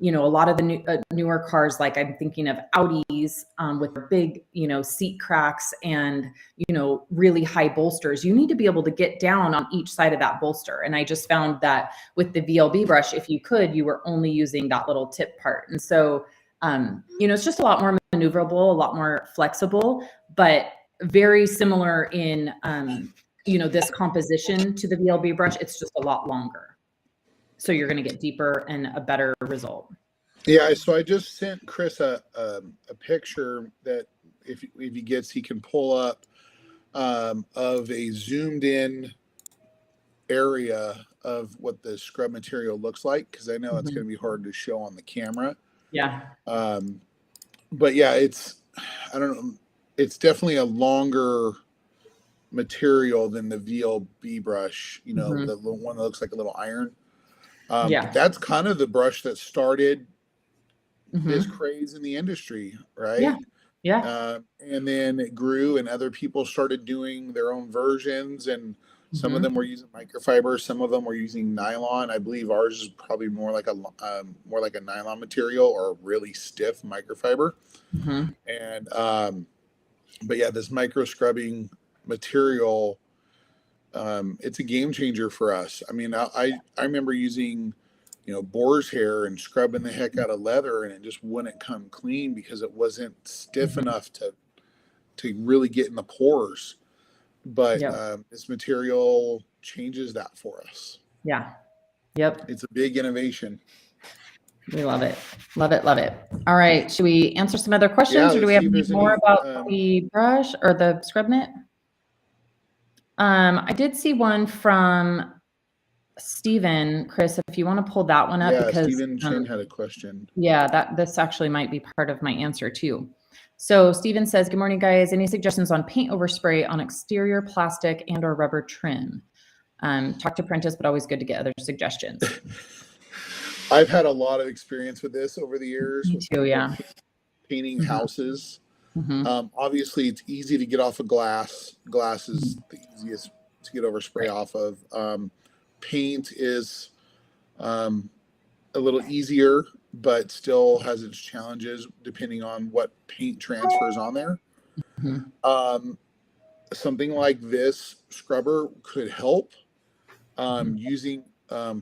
Speaker 4: You know, a lot of the newer cars, like I'm thinking of Audis with big, you know, seat cracks and, you know, really high bolsters, you need to be able to get down on each side of that bolster. And I just found that with the VLB brush, if you could, you were only using that little tip part. And so, you know, it's just a lot more maneuverable, a lot more flexible, but very similar in, you know, this composition to the VLB brush. It's just a lot longer. So you're going to get deeper and a better result.
Speaker 3: Yeah, so I just sent Chris a picture that if he gets, he can pull up of a zoomed in area of what the scrub material looks like, because I know it's going to be hard to show on the camera.
Speaker 4: Yeah.
Speaker 3: But yeah, I don't know, it's definitely a longer material than the VLB brush, you know, the one that looks like a little iron. That's kind of the brush that started this craze in the industry, right? And then it grew and other people started doing their own versions, and some of them were using microfiber, some of them were using nylon. I believe ours is probably more like a nylon material or really stiff microfiber. And but yeah, this micro scrubbing material, it's a game changer for us. I mean, I remember using, you know, boar's hair and scrubbing the heck out of leather, and it just wouldn't come clean because it wasn't stiff enough to really get in the pores. But this material changes that for us.
Speaker 4: Yeah. Yep.
Speaker 3: It's a big innovation.
Speaker 4: We love it. Love it. Love it. All right. Should we answer some other questions, or do we have any more about the brush or the scrub knit? I did see one from Stephen. Chris, if you want to pull that one up, because
Speaker 3: Stephen Chen had a question.
Speaker 4: Yeah, this actually might be part of my answer too. So Stephen says, good morning, guys. Any suggestions on paint overspray on exterior plastic and or rubber trim? Talk to Prentice, but always good to get other suggestions.
Speaker 3: I've had a lot of experience with this over the years.
Speaker 4: Me too, yeah.
Speaker 3: Painting houses. Obviously, it's easy to get off of glass. Glass is the easiest to get overspray off of. Paint is a little easier, but still has its challenges depending on what paint transfers on there. Something like this scrubber could help. Using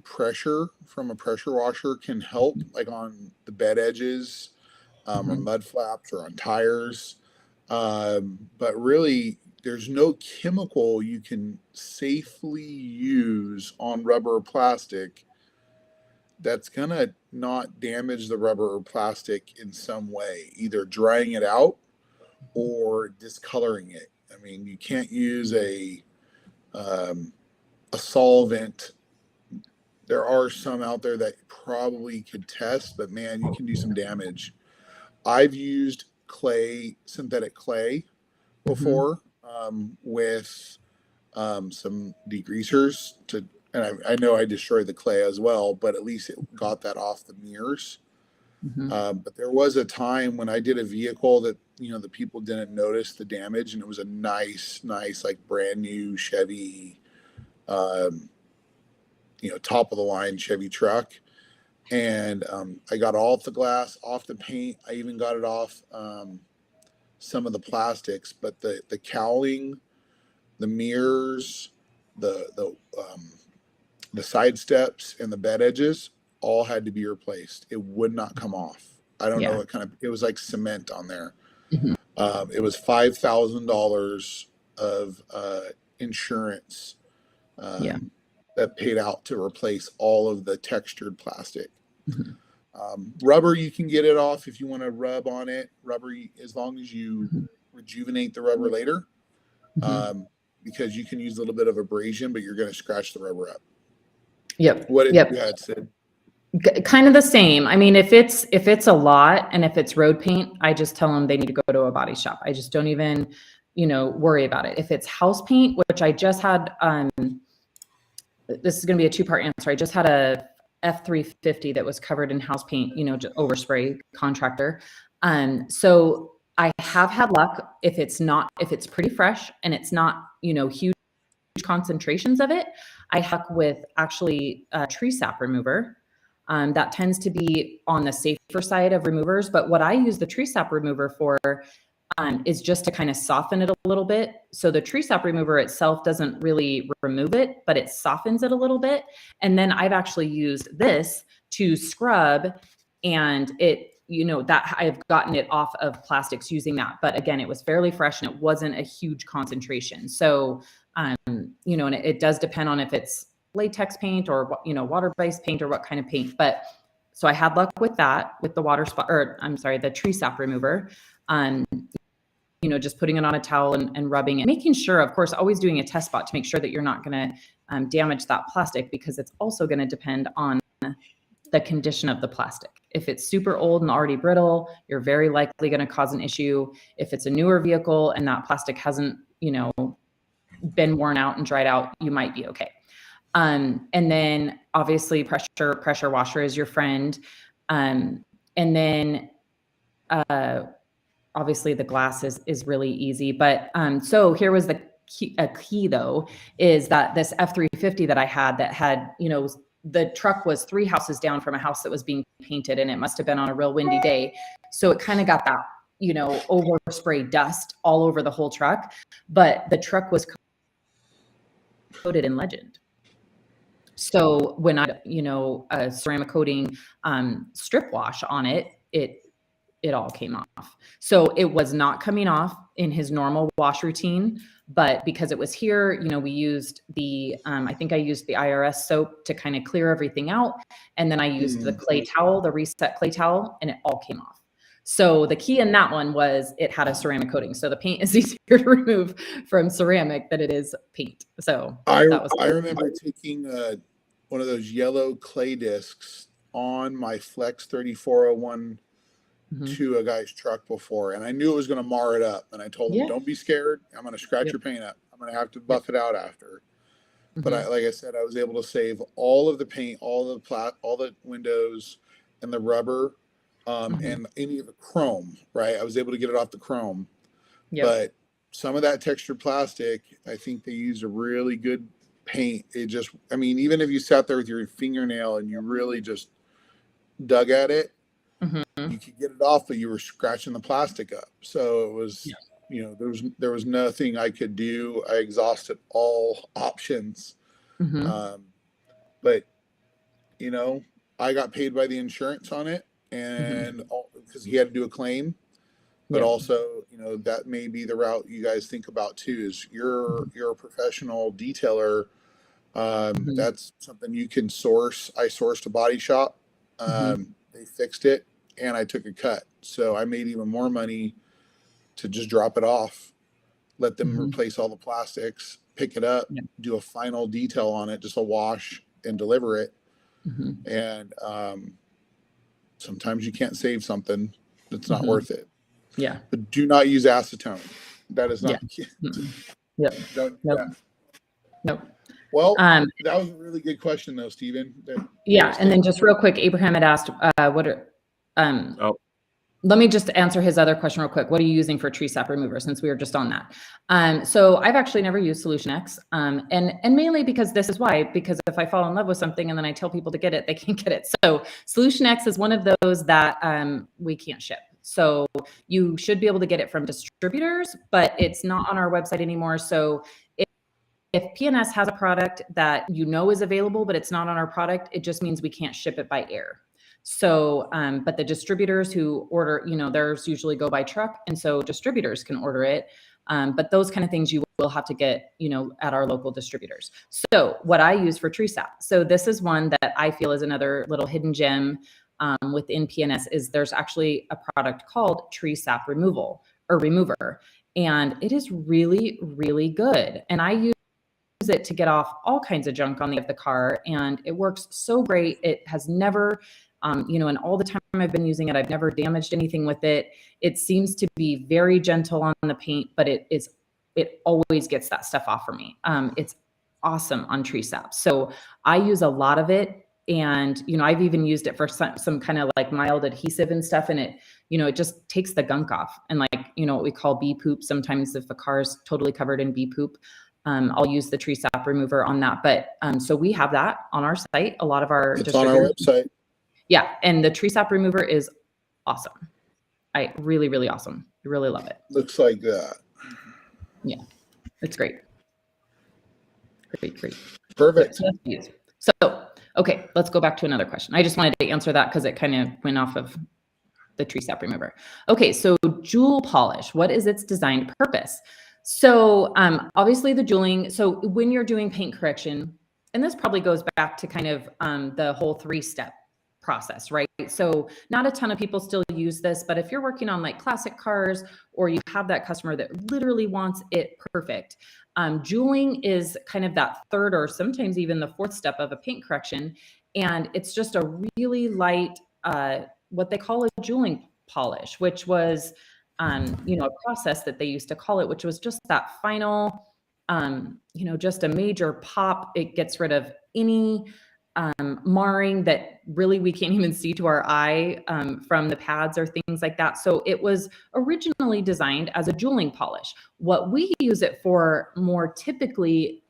Speaker 3: pressure from a pressure washer can help, like on the bed edges, or mud flaps, or on tires. But really, there's no chemical you can safely use on rubber or plastic that's gonna not damage the rubber or plastic in some way, either drying it out or discoloring it. I mean, you can't use a solvent. There are some out there that probably could test, but man, you can do some damage. I've used clay, synthetic clay before, with some degreasers and I know I destroyed the clay as well, but at least it got that off the mirrors. But there was a time when I did a vehicle that, you know, the people didn't notice the damage, and it was a nice, like brand new Chevy, you know, top of the line Chevy truck. And I got all the glass off the paint. I even got it off some of the plastics, but the cowling, the mirrors, the side steps, and the bed edges all had to be replaced. It would not come off. I don't know what kind of, it was like cement on there. It was $5,000 of insurance that paid out to replace all of the textured plastic. Rubber, you can get it off if you want to rub on it. Rubber, as long as you rejuvenate the rubber later, because you can use a little bit of abrasion, but you're going to scratch the rubber up. What did you had said?
Speaker 4: Kind of the same. I mean, if it's a lot and if it's road paint, I just tell them they need to go to a body shop. I just don't even, you know, worry about it. If it's house paint, which I just had, this is going to be a two-part answer. I just had a F350 that was covered in house paint, you know, Overspray contractor. So I have had luck if it's pretty fresh and it's not, huge concentrations of it. I huck with actually a tree sap remover. That tends to be on the safer side of removers. But what I use the tree sap remover for is just to kind of soften it a little bit. So the tree sap remover itself doesn't really remove it, but it softens it a little bit. And then I've actually used this to scrub, and that I've gotten it off of plastics using that. But again, it was fairly fresh and it wasn't a huge concentration. So, and it does depend on if it's latex paint or, water-based paint or what kind of paint. But so I had luck with that, with the the tree sap remover. Just putting it on a towel and rubbing it, making sure, of course, always doing a test spot to make sure that you're not going to damage that plastic, because it's also going to depend on the condition of the plastic. If it's super old and already brittle, you're very likely going to cause an issue. If it's a newer vehicle and that plastic hasn't, been worn out and dried out, you might be okay. And then obviously pressure washer is your friend. And then obviously the glass is really easy. But so here was a key though, is that this F-350 that I had that had, the truck was 3 houses down from a house that was being painted, and it must have been on a real windy day. So it kind of got that, overspray dust all over the whole truck, but the truck was coated in legend. So when I, a ceramic coating strip wash on it, it all came off. So it was not coming off in his normal wash routine, but because it was here, we used I think I used the IRS soap to kind of clear everything out. And then I used the clay towel, the reset clay towel, and it all came off. So the key in that one was it had a ceramic coating. So the paint is easier to remove from ceramic than it is paint. So
Speaker 3: I remember taking one of those yellow clay discs on my Flex 3401 to a guy's truck before, and I knew it was going to mar it up. And I told him, "Don't be scared. I'm going to scratch your paint up. I'm going to have to buff it out after." But like I said, I was able to save all of the paint, all the windows, and the rubber, and any of the chrome. Right, I was able to get it off the chrome. But some of that textured plastic, I think they used a really good paint. It just, even if you sat there with your fingernail and you really just dug at it, you could get it off, but you were scratching the plastic up. So it was, there was nothing I could do. I exhausted all options. But, I got paid by the insurance on it, and because he had to do a claim. But also, that may be the route you guys think about too, is you're a professional detailer. That's something you can source. I sourced a body shop. They fixed it, and I took a cut. So I made even more money to just drop it off, let them replace all the plastics, pick it up, do a final detail on it, just a wash, and deliver it. And sometimes you can't save something that's not worth it.
Speaker 4: Yeah.
Speaker 3: But do not use acetone. That is not.
Speaker 4: Nope.
Speaker 3: Well, that was a really good question, though, Stephen.
Speaker 4: And then just real quick, Abraham had asked, let me just answer his other question real quick. What are you using for tree sap remover, since we were just on that? So I've actually never used Solution X, and mainly because because if I fall in love with something and then I tell people to get it, they can't get it. So Solution X is one of those that we can't ship. So you should be able to get it from distributors, but it's not on our website anymore. So if PNS has a product that is available, but it's not on our product, it just means we can't ship it by air. So, but the distributors who order, theirs usually go by truck. And so distributors can order it. But those kind of things you will have to get, at our local distributors. So what I use for tree sap. So this is one that I feel is another little hidden gem within PNS, is there's actually a product called tree sap remover. And it is really, really good. And I use it to get off all kinds of junk on the car. And it works so great. It has never, and all the time I've been using it, I've never damaged anything with it. It seems to be very gentle on the paint, but it always gets that stuff off for me. It's awesome on tree sap. So I use a lot of it. And, I've even used it for some kind of like mild adhesive and stuff. And it it just takes the gunk off. And like, what we call bee poop. Sometimes if a car is totally covered in bee poop, I'll use the tree sap remover on that. But so we have that on our site. A lot of our
Speaker 3: It's on our website.
Speaker 4: Yeah. And the tree sap remover is awesome. Really, really awesome. I really love it.
Speaker 3: Looks like that.
Speaker 4: Yeah. It's great. Great.
Speaker 3: Perfect.
Speaker 4: So, okay, let's go back to another question. I just wanted to answer that because it kind of went off of the tree sap remover. Okay, so jewel polish, what is its designed purpose? So obviously the jeweling, so when you're doing paint correction, and this probably goes back to kind of the whole 3-step process, right? So not a ton of people still use this, but if you're working on like classic cars, or you have that customer that literally wants it perfect, jeweling is kind of that 3rd or sometimes even the 4th step of a paint correction. And it's just a really light, what they call a jeweling polish, which was, a process that they used to call it, which was just that final, just a major pop. It gets rid of any marring that really we can't even see to our eye from the pads or things like that. So it was originally designed as a jeweling polish. What we use it for more typically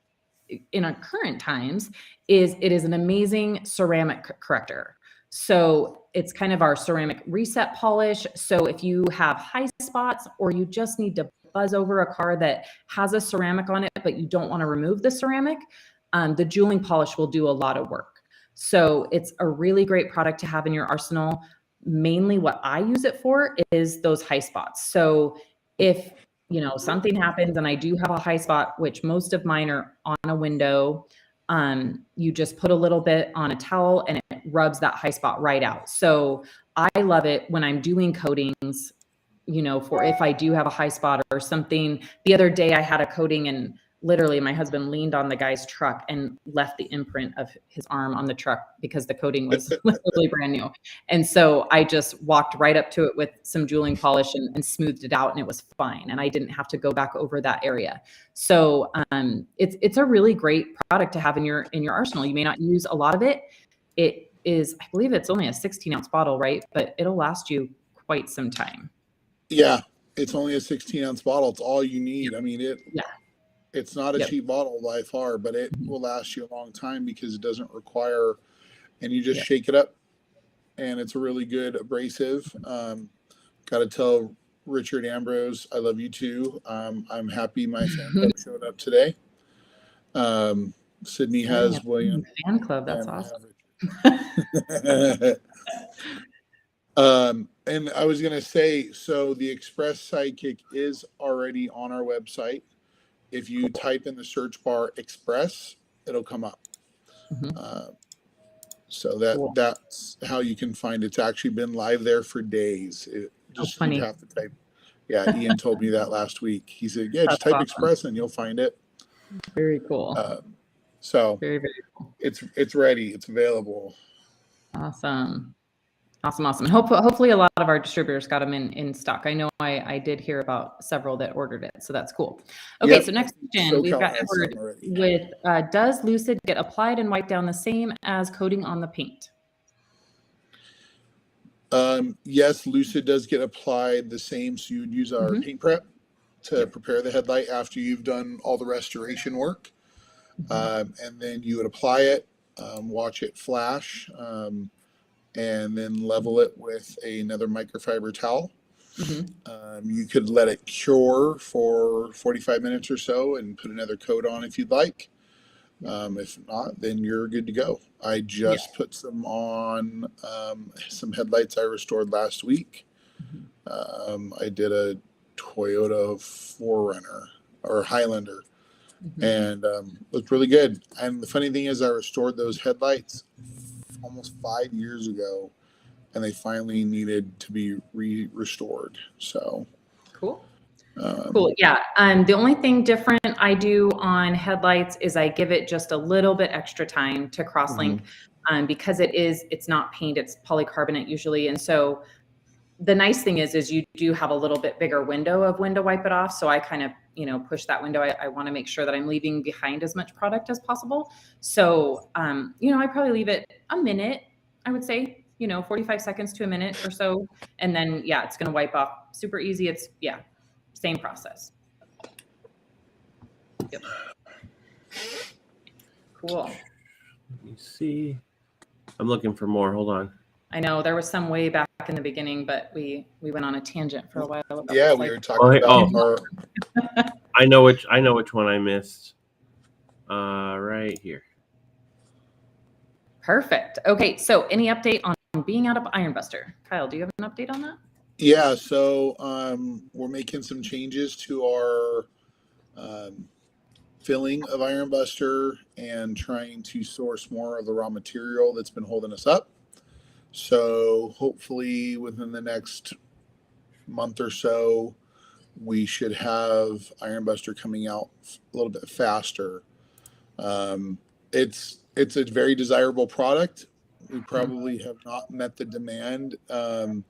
Speaker 4: in our current times is it is an amazing ceramic corrector. So it's kind of our ceramic reset polish. So if you have high spots, or you just need to buzz over a car that has a ceramic on it, but you don't want to remove the ceramic, the jeweling polish will do a lot of work. So it's a really great product to have in your arsenal. Mainly what I use it for is those high spots. So if, something happens and I do have a high spot, which most of mine are on a window, you just put a little bit on a towel and it rubs that high spot right out. So I love it when I'm doing coatings, for if I do have a high spot or something. The other day I had a coating and literally my husband leaned on the guy's truck and left the imprint of his arm on the truck because the coating was literally brand new. And so I just walked right up to it with some jeweling polish and smoothed it out, and it was fine. And I didn't have to go back over that area. So it's a really great product to have in your arsenal. You may not use a lot of it. It is, I believe it's only a 16-ounce bottle, right? But it'll last you quite some time.
Speaker 3: Yeah, it's only a 16-ounce bottle. It's all you need. I mean, it's not a cheap bottle by far, but it will last you a long time because it doesn't require, and you just shake it up, and it's a really good abrasive. Got to tell Richard Ambrose, I love you too. I'm happy my fan club showed up today. Sydney has William.
Speaker 4: Fan club, that's awesome.
Speaker 3: And I was going to say, so the Express Sidekick is already on our website. If you type in the search bar Express, it'll come up. So that's how you can find it. It's actually been live there for days. You have to type. Yeah, Ian told me that last week. He said, "Yeah, just type awesome. Express and you'll find it."
Speaker 4: Very cool.
Speaker 3: So
Speaker 4: very cool.
Speaker 3: It's ready. It's available.
Speaker 4: Awesome. And hopefully a lot of our distributors got them in stock. I know I did hear about several that ordered it, so that's cool. Okay, so next question we've got Edward with, does Lucid get applied and wiped down the same as coating on the paint?
Speaker 3: Yes, Lucid does get applied the same. So you'd use our paint prep to prepare the headlight after you've done all the restoration work. And then you would apply it, watch it flash, and then level it with another microfiber towel. You could let it cure for 45 minutes or so and put another coat on if you'd like. If not, then you're good to go. I just put some on some headlights I restored last week. I did a Toyota 4Runner or Highlander, and looked really good. And the funny thing is, I restored those headlights almost 5 years ago, and they finally needed to be restored. So
Speaker 4: cool. Yeah. The only thing different I do on headlights is I give it just a little bit extra time to cross-link, because it's not paint, it's polycarbonate usually. And so the nice thing is you do have a little bit bigger window of when to wipe it off. So I kind of, push that window. I want to make sure that I'm leaving behind as much product as possible. So, I probably leave it a minute, I would say, 45 seconds to a minute or so. And then, yeah, it's going to wipe off super easy. It's, yeah, same process. Yep. Cool.
Speaker 2: Let me see. I'm looking for more. Hold on.
Speaker 4: I know there was some way back in the beginning, but we went on a tangent for a while. About
Speaker 3: Yeah,
Speaker 4: this,
Speaker 3: we
Speaker 4: like,
Speaker 3: were talking about our.
Speaker 2: I know which one I missed. Right here.
Speaker 4: Perfect. Okay, so any update on being out of Ironbuster? Kyle, do you have an update on that?
Speaker 3: Yeah, so we're making some changes to our filling of Ironbuster and trying to source more of the raw material that's been holding us up. So hopefully within the next month or so, we should have Ironbuster coming out a little bit faster. It's a very desirable product. We probably have not met the demand of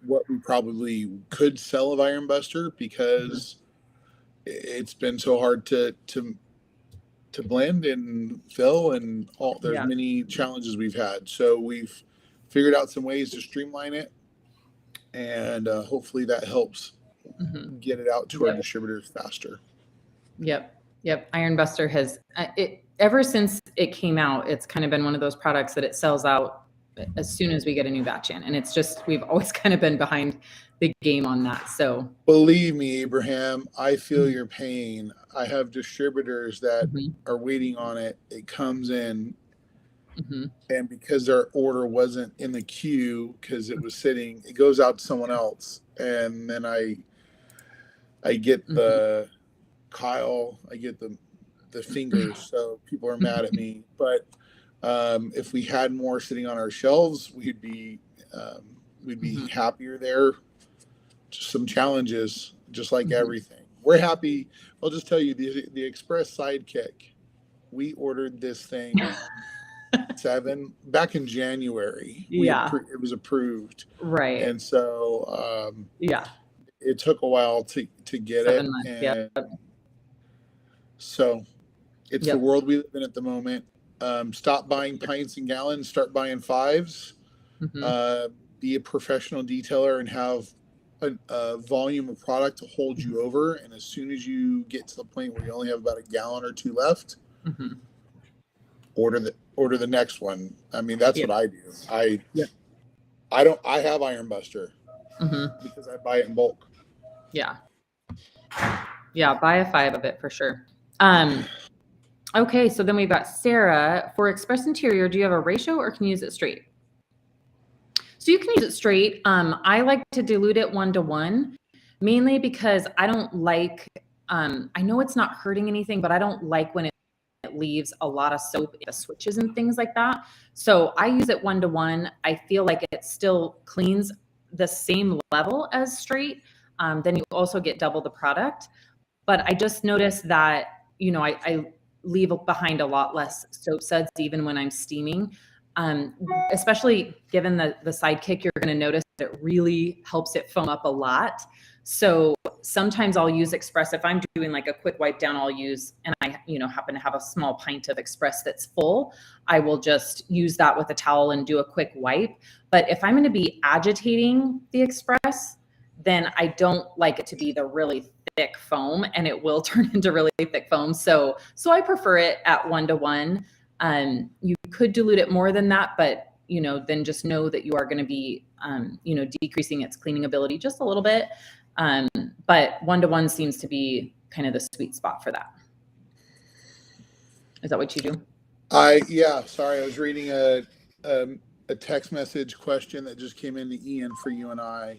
Speaker 3: what we probably could sell of Ironbuster because it's been so hard to blend and fill, and there's many challenges we've had. So we've figured out some ways to streamline it, and hopefully that helps get it out to our distributors faster.
Speaker 4: Yep. Ironbuster has ever since it came out, it's kind of been one of those products that it sells out as soon as we get a new batch in, and it's just we've always kind of been behind the game on that. So
Speaker 3: believe me, Abraham, I feel your pain. I have distributors that are waiting on it. It comes in, and because their order wasn't in the queue because it was sitting, it goes out to someone else, and then I get the Kyle, I get the fingers, so people are mad at me. But if we had more sitting on our shelves, we'd be happier there. Just some challenges, just like everything. We're happy. I'll just tell you the Express Sidekick. We ordered this thing back in January. It was approved,
Speaker 4: right,
Speaker 3: and so it took a while to get
Speaker 4: 7 months,
Speaker 3: and so it's the world we live in at the moment. Stop buying pints and gallons, start buying fives. Be a professional detailer and have a volume of product to hold you over. And as soon as you get to the point where you only have about a gallon or two left, order the next one. I mean, that's what I do. I have Ironbuster because I buy it in bulk.
Speaker 4: Buy a 5 of it for sure. Okay, so then we've got Sarah. For Express Interior, do you have a ratio or can you use it straight? So you can use it straight. I like to dilute it 1-to-1, mainly because I don't like, I know it's not hurting anything, but I don't like when it leaves a lot of soap in the switches and things like that. So I use it 1-to-1. I feel like it still cleans the same level as straight. Then you also get double the product. But I just noticed that, I leave behind a lot less soap suds even when I'm steaming. Especially given the sidekick, you're going to notice that it really helps it foam up a lot. So sometimes I'll use Express. If I'm doing like a quick wipe down, I'll use, and I, happen to have a small pint of Express that's full, I will just use that with a towel and do a quick wipe. But if I'm going to be agitating the Express, then I don't like it to be the really thick foam, and it will turn into really thick foam. So I prefer it at 1-to-1. You could dilute it more than that, but then just know that you are going to be, decreasing its cleaning ability just a little bit. But 1-to-1 seems to be kind of the sweet spot for that. Is that what you do?
Speaker 3: Sorry, I was reading a text message question that just came into Ian for you and I.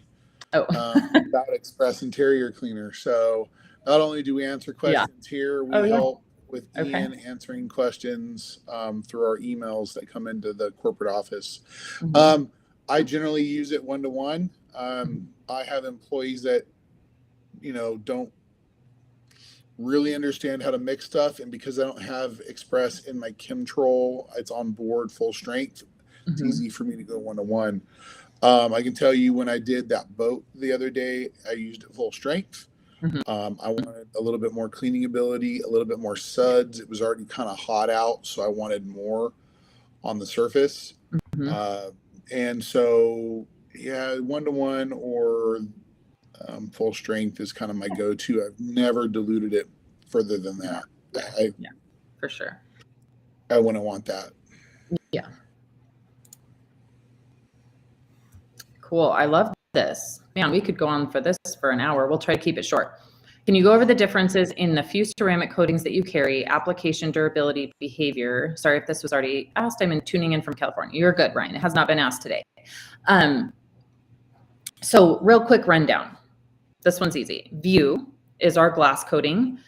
Speaker 3: About Express Interior Cleaner. So not only do we answer questions here, we help with Ian answering questions through our emails that come into the corporate office. I generally use it 1-to-1. I have employees that don't really understand how to mix stuff, and because I don't have Express in my Chemtrol, it's on board full strength. It's easy for me to go 1-to-1. I can tell you when I did that boat the other day, I used it full strength. I wanted a little bit more cleaning ability, a little bit more suds. It was already kind of hot out, so I wanted more on the surface. And so, yeah, 1-to-1 or full strength is kind of my go-to. I've never diluted it further than that.
Speaker 4: Yeah, for sure.
Speaker 3: I wouldn't want that.
Speaker 4: Yeah. Cool. I love this. Man, we could go on for this for an hour. We'll try to keep it short. Can you go over the differences in the fused ceramic coatings that you carry, application, durability, behavior? Sorry if this was already asked. I'm tuning in from California. You're good, Ryan. It has not been asked today. So real quick rundown. This one's easy. View is our glass coating.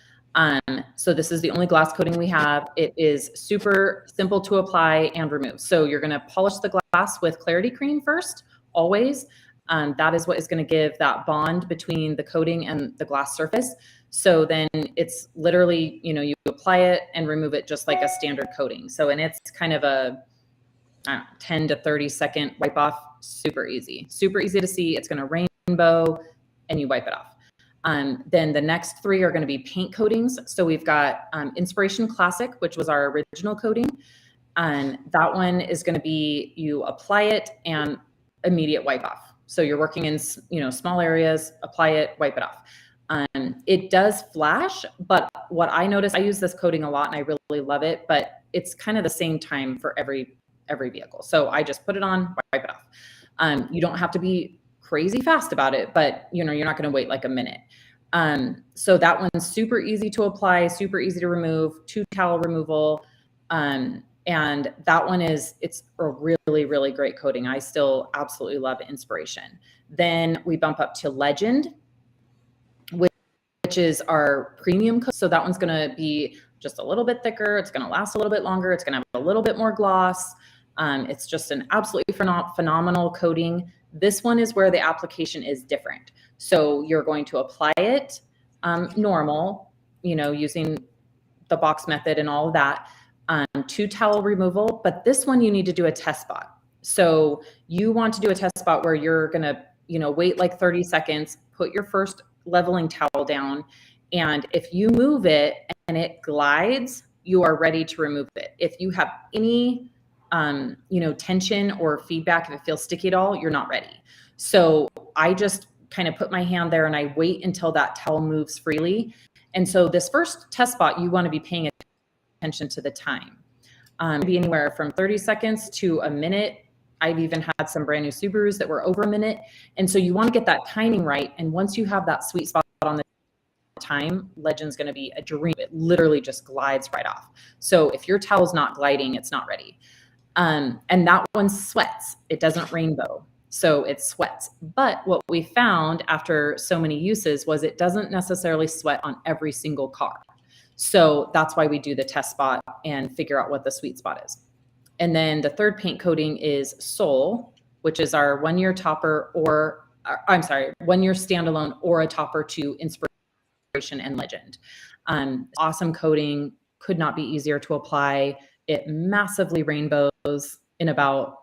Speaker 4: So this is the only glass coating we have. It is super simple to apply and remove. So you're going to polish the glass with Clarity Cream first, always. That is what is going to give that bond between the coating and the glass surface. So then it's literally, you apply it and remove it just like a standard coating. So, and it's kind of a 10 to 30 second wipe off. Super easy to see. It's going to rainbow and you wipe it off. Then the next three are going to be paint coatings. So we've got Inspiration Classic, which was our original coating. And that one is going to be, you apply it and immediate wipe off. So you're working in, small areas, apply it, wipe it off. It does flash, but what I notice, I use this coating a lot and I really love it, but it's kind of the same time for every vehicle. So I just put it on, wipe it off. You don't have to be crazy fast about it, but you're not going to wait like a minute. So that one's super easy to apply, super easy to remove, 2 towel removal. And that one it's a really, really great coating. I still absolutely love Inspiration. Then we bump up to Legend, which is our premium coat. So that one's going to be just a little bit thicker. It's going to last a little bit longer. It's going to have a little bit more gloss. It's just an absolutely phenomenal coating. This one is where the application is different. So you're going to apply it normal, using the box method and all of that. 2 towel removal, but this one you need to do a test spot. So you want to do a test spot where you're going to, wait like 30 seconds, put your first leveling towel down. And if you move it and it glides, you are ready to remove it. If you have any, tension or feedback, if it feels sticky at all, you're not ready. So I just kind of put my hand there and I wait until that towel moves freely. And so this first test spot, you want to be paying attention to the time. Be anywhere from 30 seconds to a minute. I've even had some brand new Subarus that were over a minute. And so you want to get that timing right. And once you have that sweet spot on the time, Legend's going to be a dream. It literally just glides right off. So if your towel's not gliding, it's not ready. And that one sweats. It doesn't rainbow. So it sweats. But what we found after so many uses was it doesn't necessarily sweat on every single car. So that's why we do the test spot and figure out what the sweet spot is. And then the third paint coating is Soul, which is our 1-year topper 1-year standalone or a topper to Inspiration and Legend. Awesome coating, could not be easier to apply. It massively rainbows in about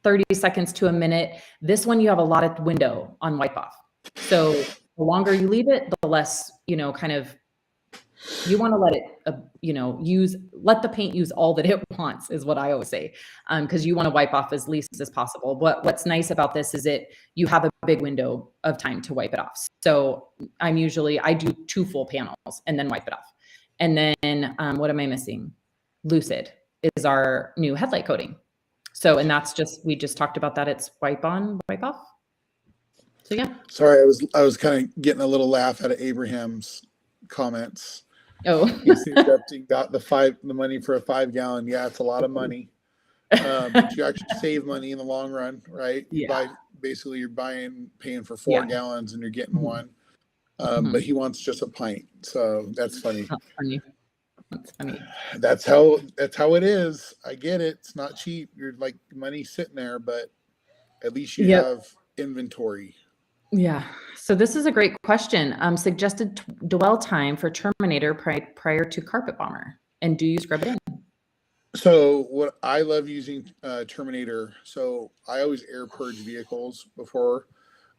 Speaker 4: 30 seconds to a minute. This one, you have a lot of window on wipe off. So the longer you leave it, the less, you want to let it, let the paint use all that it wants is what I always say. Because you want to wipe off as least as possible. What's nice about this is you have a big window of time to wipe it off. So I do 2 full panels and then wipe it off. And then what am I missing? Lucid is our new headlight coating. So, and we just talked about that. It's wipe on, wipe off. So yeah.
Speaker 3: Sorry, I was kind of getting a little laugh out of Abraham's comments.
Speaker 4: Oh,
Speaker 3: He's got the money for a 5-gallon. Yeah, it's a lot of money. But you actually save money in the long run, right?
Speaker 4: Yeah.
Speaker 3: You're paying for 4 gallons and you're getting one. But he wants just a pint. So that's funny.
Speaker 4: That's funny. That's funny.
Speaker 3: That's how it is. I get it. It's not cheap. You're like money sitting there, but at least you have inventory.
Speaker 4: Yeah. So this is a great question. Suggested dwell time for Terminator prior to Carpet Bomber, and do you scrub it in?
Speaker 3: So what I love using Terminator. So I always air purge vehicles before.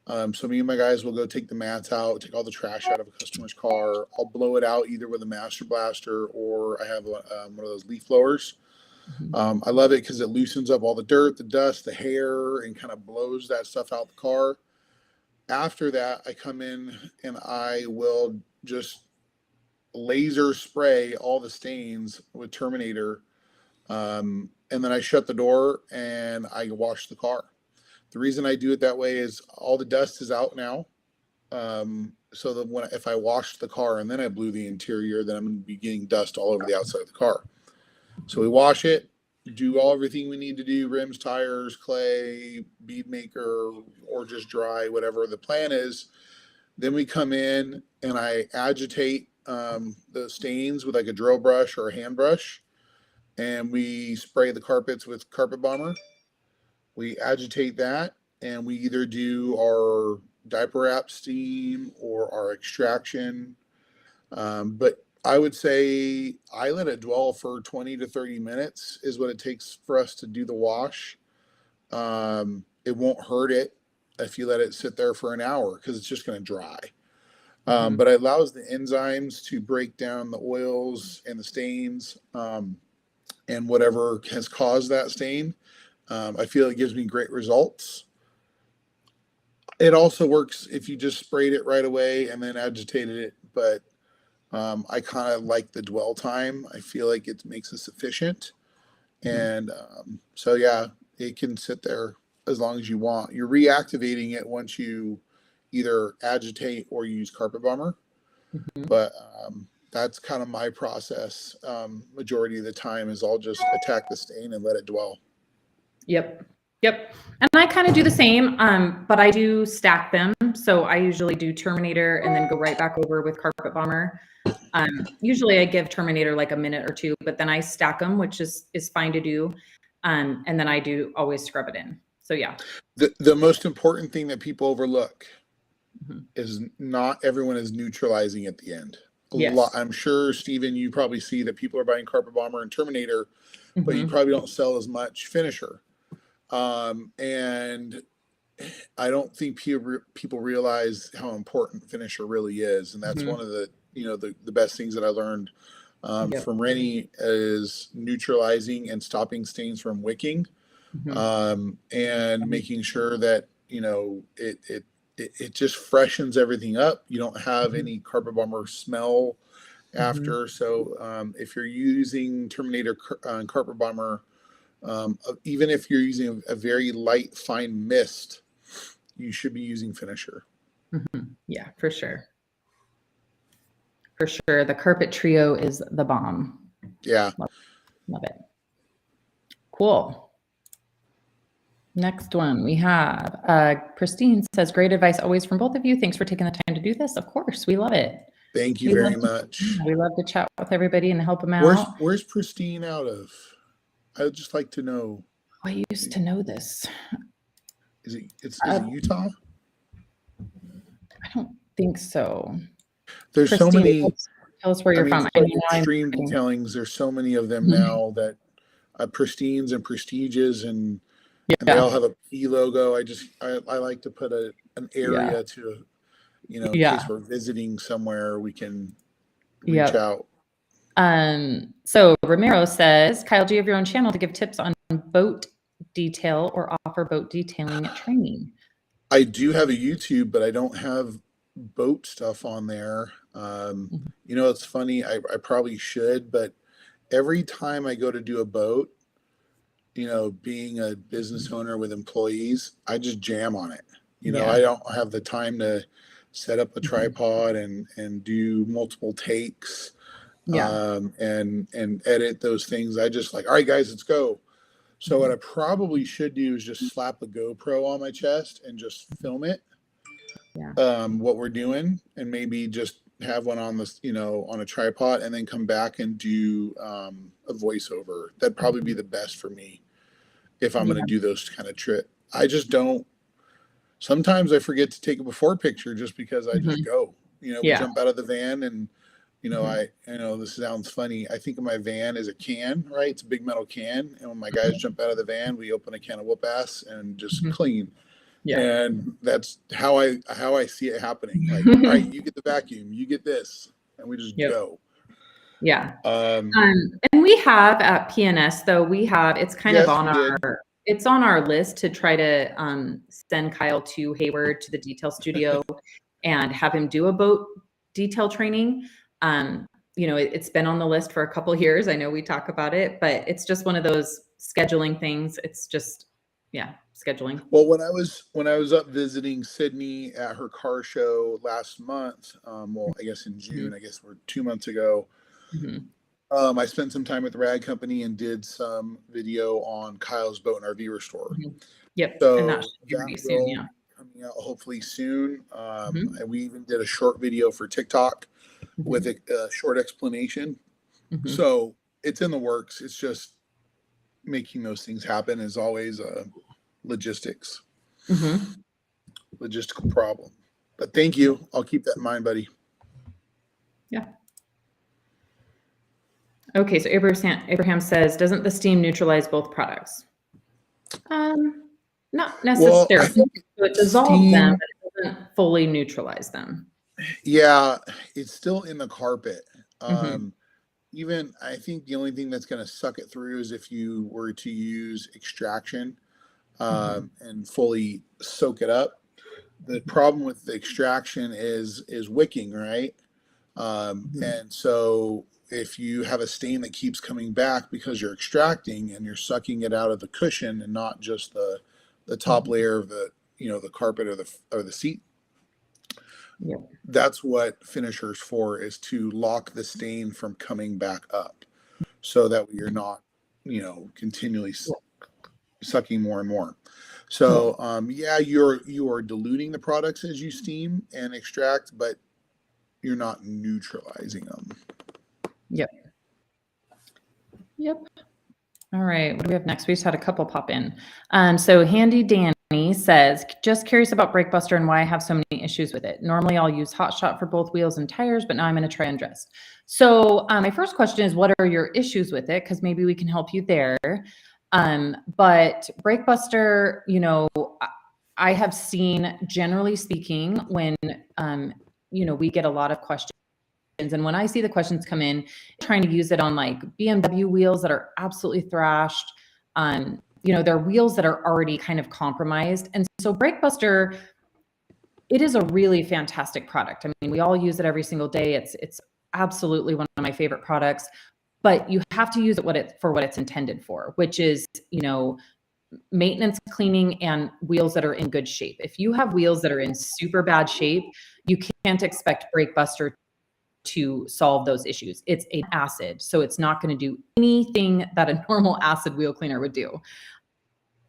Speaker 3: So me and my guys will go take the mats out, take all the trash out of a customer's car. I'll blow it out either with a master blaster or I have one of those leaf blowers. I love it because it loosens up all the dirt, the dust, the hair, and kind of blows that stuff out the car. After that, I come in and I will just laser spray all the stains with Terminator. And then I shut the door and I wash the car. The reason I do it that way is all the dust is out now. So that if I washed the car and then I blew the interior, then I'm going to be getting dust all over the outside of the car. So we wash it, do everything we need to do, rims, tires, clay, bead maker, or just dry, whatever the plan is. Then we come in and I agitate the stains with like a drill brush or a hand brush, and we spray the carpets with carpet bomber. We agitate that, and we either do our diaper wrap steam or our extraction. But I would say I let it dwell for 20 to 30 minutes is what it takes for us to do the wash. It won't hurt it if you let it sit there for an hour because it's just going to dry. But it allows the enzymes to break down the oils and the stains and whatever has caused that stain. I feel it gives me great results. It also works if you just sprayed it right away and then agitated it, but I kind of like the dwell time. I feel like it makes it sufficient. And so, yeah, it can sit there as long as you want. You're reactivating it once you either agitate or use carpet bomber. But that's kind of my process. Majority of the time is I'll just attack the stain and let it dwell.
Speaker 4: Yep. And I kind of do the same, but I do stack them. So I usually do Terminator and then go right back over with carpet bomber. Usually I give Terminator like a minute or two, but then I stack them, which is fine to do. And then I do always scrub it in. So yeah.
Speaker 3: The most important thing that people overlook is not everyone is neutralizing at the end. I'm sure, Steven, you probably see that people are buying carpet bomber and Terminator, but you probably don't sell as much finisher. And I don't think people realize how important finisher really is. And that's one of the, the best things that I learned from Rennie is neutralizing and stopping stains from wicking, and making sure that, it just freshens everything up. You don't have any carpet bomber smell after. So if you're using Terminator and carpet bomber, even if you're using a very light, fine mist, you should be using finisher.
Speaker 4: Yeah, for sure. For sure. The carpet trio is the bomb.
Speaker 3: Yeah.
Speaker 4: Love it. Cool. Next one we have Pristine says, great advice always from both of you. Thanks for taking the time to do this. Of course, we love it.
Speaker 3: Thank you very much.
Speaker 4: We love to chat with everybody and help them out.
Speaker 3: Where's Pristine out of? I would just like to know.
Speaker 4: I used to know this.
Speaker 3: Is it Utah?
Speaker 4: I don't think so.
Speaker 3: There's
Speaker 4: Christine,
Speaker 3: so many.
Speaker 4: Tell us where you're from.
Speaker 3: Extreme detellings. There's so many of them now that Pristines and Prestiges and they all have a P logo. I like to put an area to, in case we're visiting somewhere, we can reach out.
Speaker 4: So Romero says, Kyle, do you have your own channel to give tips on boat detail or offer boat detailing training?
Speaker 3: I do have a YouTube, but I don't have boat stuff on there. It's funny. I probably should, but every time I go to do a boat, being a business owner with employees, I just jam on it. I don't have the time to set up a tripod and do multiple takes. And edit those things. I just all right, guys, let's go. So what I probably should do is just slap a GoPro on my chest and just film it. What we're doing, and maybe just have one on this, on a tripod, and then come back and do a voiceover. That'd probably be the best for me if I'm going to do those kind of trip. I just don't. Sometimes I forget to take a before picture just because I just go. We jump out of the van and. I know this sounds funny. I think of my van as a can, right? It's a big metal can. And when my guys jump out of the van, we open a can of whoop ass and just clean. And that's how I see it happening. All right, you get the vacuum, you get this, and we just go.
Speaker 4: Yeah.
Speaker 3: Um,
Speaker 4: And we have at PNS though, it's kind of
Speaker 3: yes,
Speaker 4: on
Speaker 3: we did.
Speaker 4: it's on our list to try to send Kyle to Hayward to the detail studio and have him do a boat detail training. It's been on the list for a couple years. I know we talk about it, but it's just one of those scheduling things. It's just, scheduling.
Speaker 3: Well, when I was up visiting Sydney at her car show last month, I guess in June, I guess we're 2 months ago. I spent some time with the Rag Company and did some video on Kyle's boat and RV restore.
Speaker 4: Yep.
Speaker 3: So
Speaker 4: and that should be ready soon,
Speaker 3: will coming out hopefully soon. And we even did a short video for TikTok with a short explanation. So it's in the works. It's just making those things happen is always logistical problem. But thank you. I'll keep that in mind, buddy.
Speaker 4: Yeah. Okay, so Abraham says, doesn't the steam neutralize both products? Not necessarily. So it dissolves them, but it doesn't fully neutralize them.
Speaker 3: Yeah, it's still in the carpet. Even I think the only thing that's going to suck it through is if you were to use extraction and fully soak it up. The problem with the extraction is wicking, right? And so if you have a stain that keeps coming back because you're extracting and you're sucking it out of the cushion and not just the top layer of the the carpet or the seat.
Speaker 4: Yep.
Speaker 3: That's what finisher's for, is to lock the stain from coming back up, so that you're not continually sucking more and more. So you are diluting the products as you steam and extract, but you're not neutralizing them.
Speaker 4: Yep. All right. What do we have next? We just had a couple pop in. So Handy Danny says, just curious about Breakbuster and why I have so many issues with it. Normally I'll use Hot Shot for both wheels and tires, but now I'm going to try undressed. So my first question is, what are your issues with it? Because maybe we can help you there. But Breakbuster, I have seen, generally speaking, when we get a lot of questions. And when I see the questions come in, trying to use it on like BMW wheels that are absolutely thrashed, they're wheels that are already kind of compromised. And so Breakbuster, it is a really fantastic product. I mean, we all use it every single day. It's absolutely one of my favorite products, but you have to use it for what it's intended for, which is, maintenance, cleaning, and wheels that are in good shape. If you have wheels that are in super bad shape, you can't expect Breakbuster to solve those issues. It's an acid, so it's not going to do anything that a normal acid wheel cleaner would do.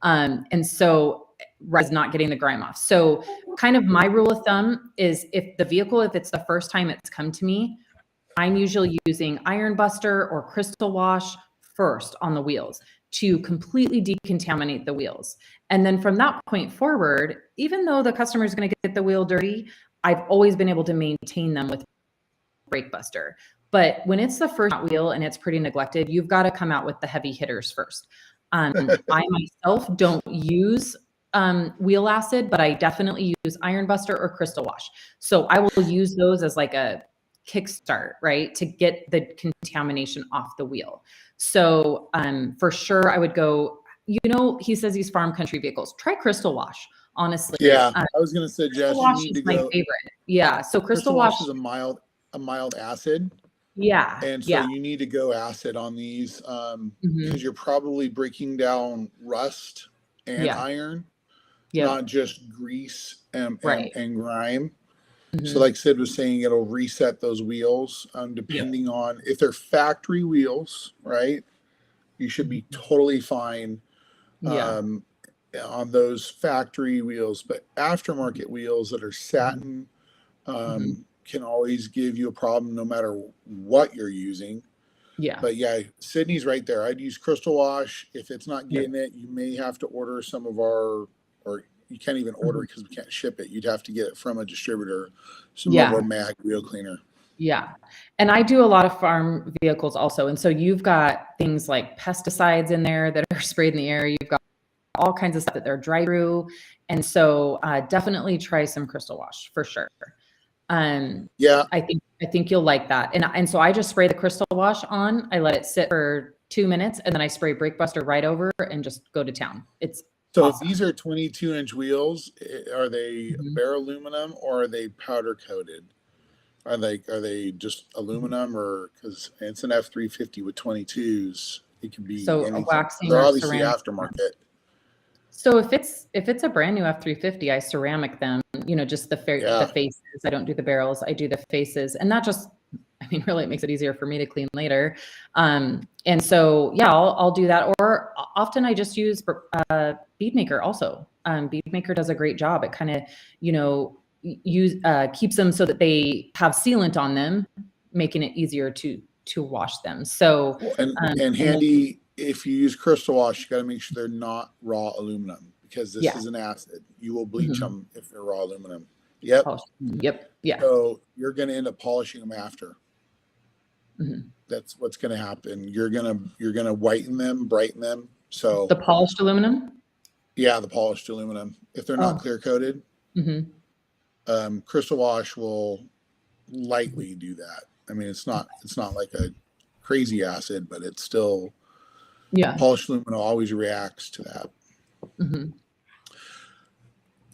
Speaker 4: And so is not getting the grime off. So kind of my rule of thumb is if it's the first time it's come to me, I'm usually using Iron Buster or Crystal Wash first on the wheels to completely decontaminate the wheels. And then from that point forward, even though the customer is going to get the wheel dirty, I've always been able to maintain them with Breakbuster. But when it's the first wheel and it's pretty neglected, you've got to come out with the heavy hitters first. I myself don't use wheel acid, but I definitely use Iron Buster or Crystal Wash. So I will use those as like a kickstart, right, to get the contamination off the wheel. So for sure, I would go, he says these farm country vehicles, try Crystal Wash. Honestly,
Speaker 3: I was going to suggest you need to go.
Speaker 4: My favorite. Yeah, so Crystal Wash
Speaker 3: is a mild acid.
Speaker 4: Yeah.
Speaker 3: And so you need to go acid on these because you're probably breaking down rust and iron, not just grease and grime. So like Sid was saying, it'll reset those wheels depending on if they're factory wheels, right? You should be totally fine on those factory wheels, but aftermarket wheels that are satin can always give you a problem no matter what you're using. Yeah. But Sydney's right there. I'd use Crystal Wash. If it's not getting it, you may have to order some of our, or you can't even order it because we can't ship it. You'd have to get it from a distributor, some of our mag wheel cleaner. Yeah.
Speaker 4: And I do a lot of farm vehicles also. And so you've got things like pesticides in there that are sprayed in the air. You've got all kinds of stuff that they're dry through. And so definitely try some Crystal Wash for sure.
Speaker 3: Yeah.
Speaker 4: I think you'll like that. And so I just spray the crystal wash on. I let it sit for 2 minutes, and then I spray Brake Buster right over and just go to town. It's
Speaker 3: So
Speaker 4: awesome.
Speaker 3: if these are 22-inch wheels, are they
Speaker 4: Mhm.
Speaker 3: bare aluminum or are they powder coated? Are they just aluminum, or because it's an F350 with 22s, it can be
Speaker 4: So a
Speaker 3: anything.
Speaker 4: waxing
Speaker 3: They're
Speaker 4: or
Speaker 3: obviously
Speaker 4: ceramic.
Speaker 3: aftermarket.
Speaker 4: So if it's a brand new F350, I ceramic them, just the
Speaker 3: Yeah.
Speaker 4: faces. I don't do the barrels. I do the faces. And that just, I mean, really it makes it easier for me to clean later. And so, yeah, I'll do that. Or often I just use Bead Maker also. Bead Maker does a great job. It kind of, keeps them so that they have sealant on them, making it easier to wash them. So,
Speaker 3: And handy, if you use crystal wash, you got to make sure they're not raw aluminum, because this is an acid. You will bleach them if they're raw aluminum. Yep.
Speaker 4: Yep. Yeah.
Speaker 3: So you're going to end up polishing them after.
Speaker 4: Mhm.
Speaker 3: That's what's going to happen. You're gonna whiten them, brighten them. So
Speaker 4: The polished aluminum?
Speaker 3: yeah, the polished aluminum. If they're not clear coated, crystal wash will lightly do that. I mean, it's not like a crazy acid, but it's still, polished aluminum always reacts to that.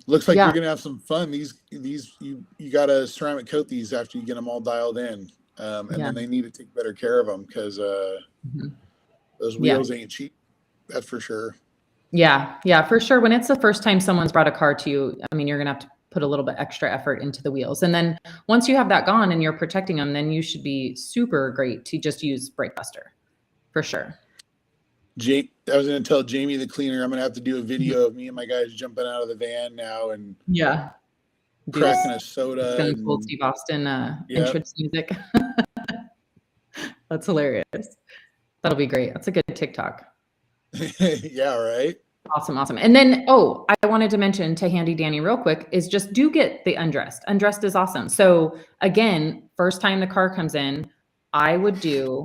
Speaker 3: Looks like you're gonna have some fun. These you got to ceramic coat these after you get them all dialed in, and then they need to take better care of them, because those wheels ain't cheap. That's for sure.
Speaker 4: Yeah, for sure. When it's the first time someone's brought a car to you, I mean, you're gonna have to put a little bit extra effort into the wheels. And then once you have that gone and you're protecting them, then you should be super great to just use Brake Buster, for sure.
Speaker 3: I was going to tell Jamie the cleaner, I'm going to have to do a video of me and my guys jumping out of the van now and cracking a soda.
Speaker 4: And cool Steve Austin entrance music. That's hilarious. That'll be great. That's a good TikTok.
Speaker 3: Yeah, right.
Speaker 4: Awesome. And then, I wanted to mention to Handy Danny real quick is just do get the undressed. Undressed is awesome. So again, first time the car comes in, I would do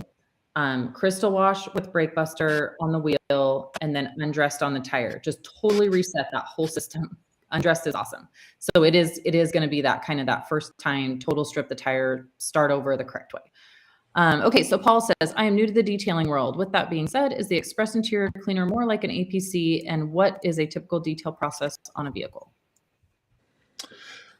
Speaker 4: crystal wash with Brake Buster on the wheel, and then undressed on the tire. Just totally reset that whole system. Undressed is awesome. So it is going to be that kind of that first time total strip the tire, start over the correct way. Okay, so Paul says, I am new to the detailing world. With that being said, is the Express interior cleaner more like an APC, and what is a typical detail process on a vehicle?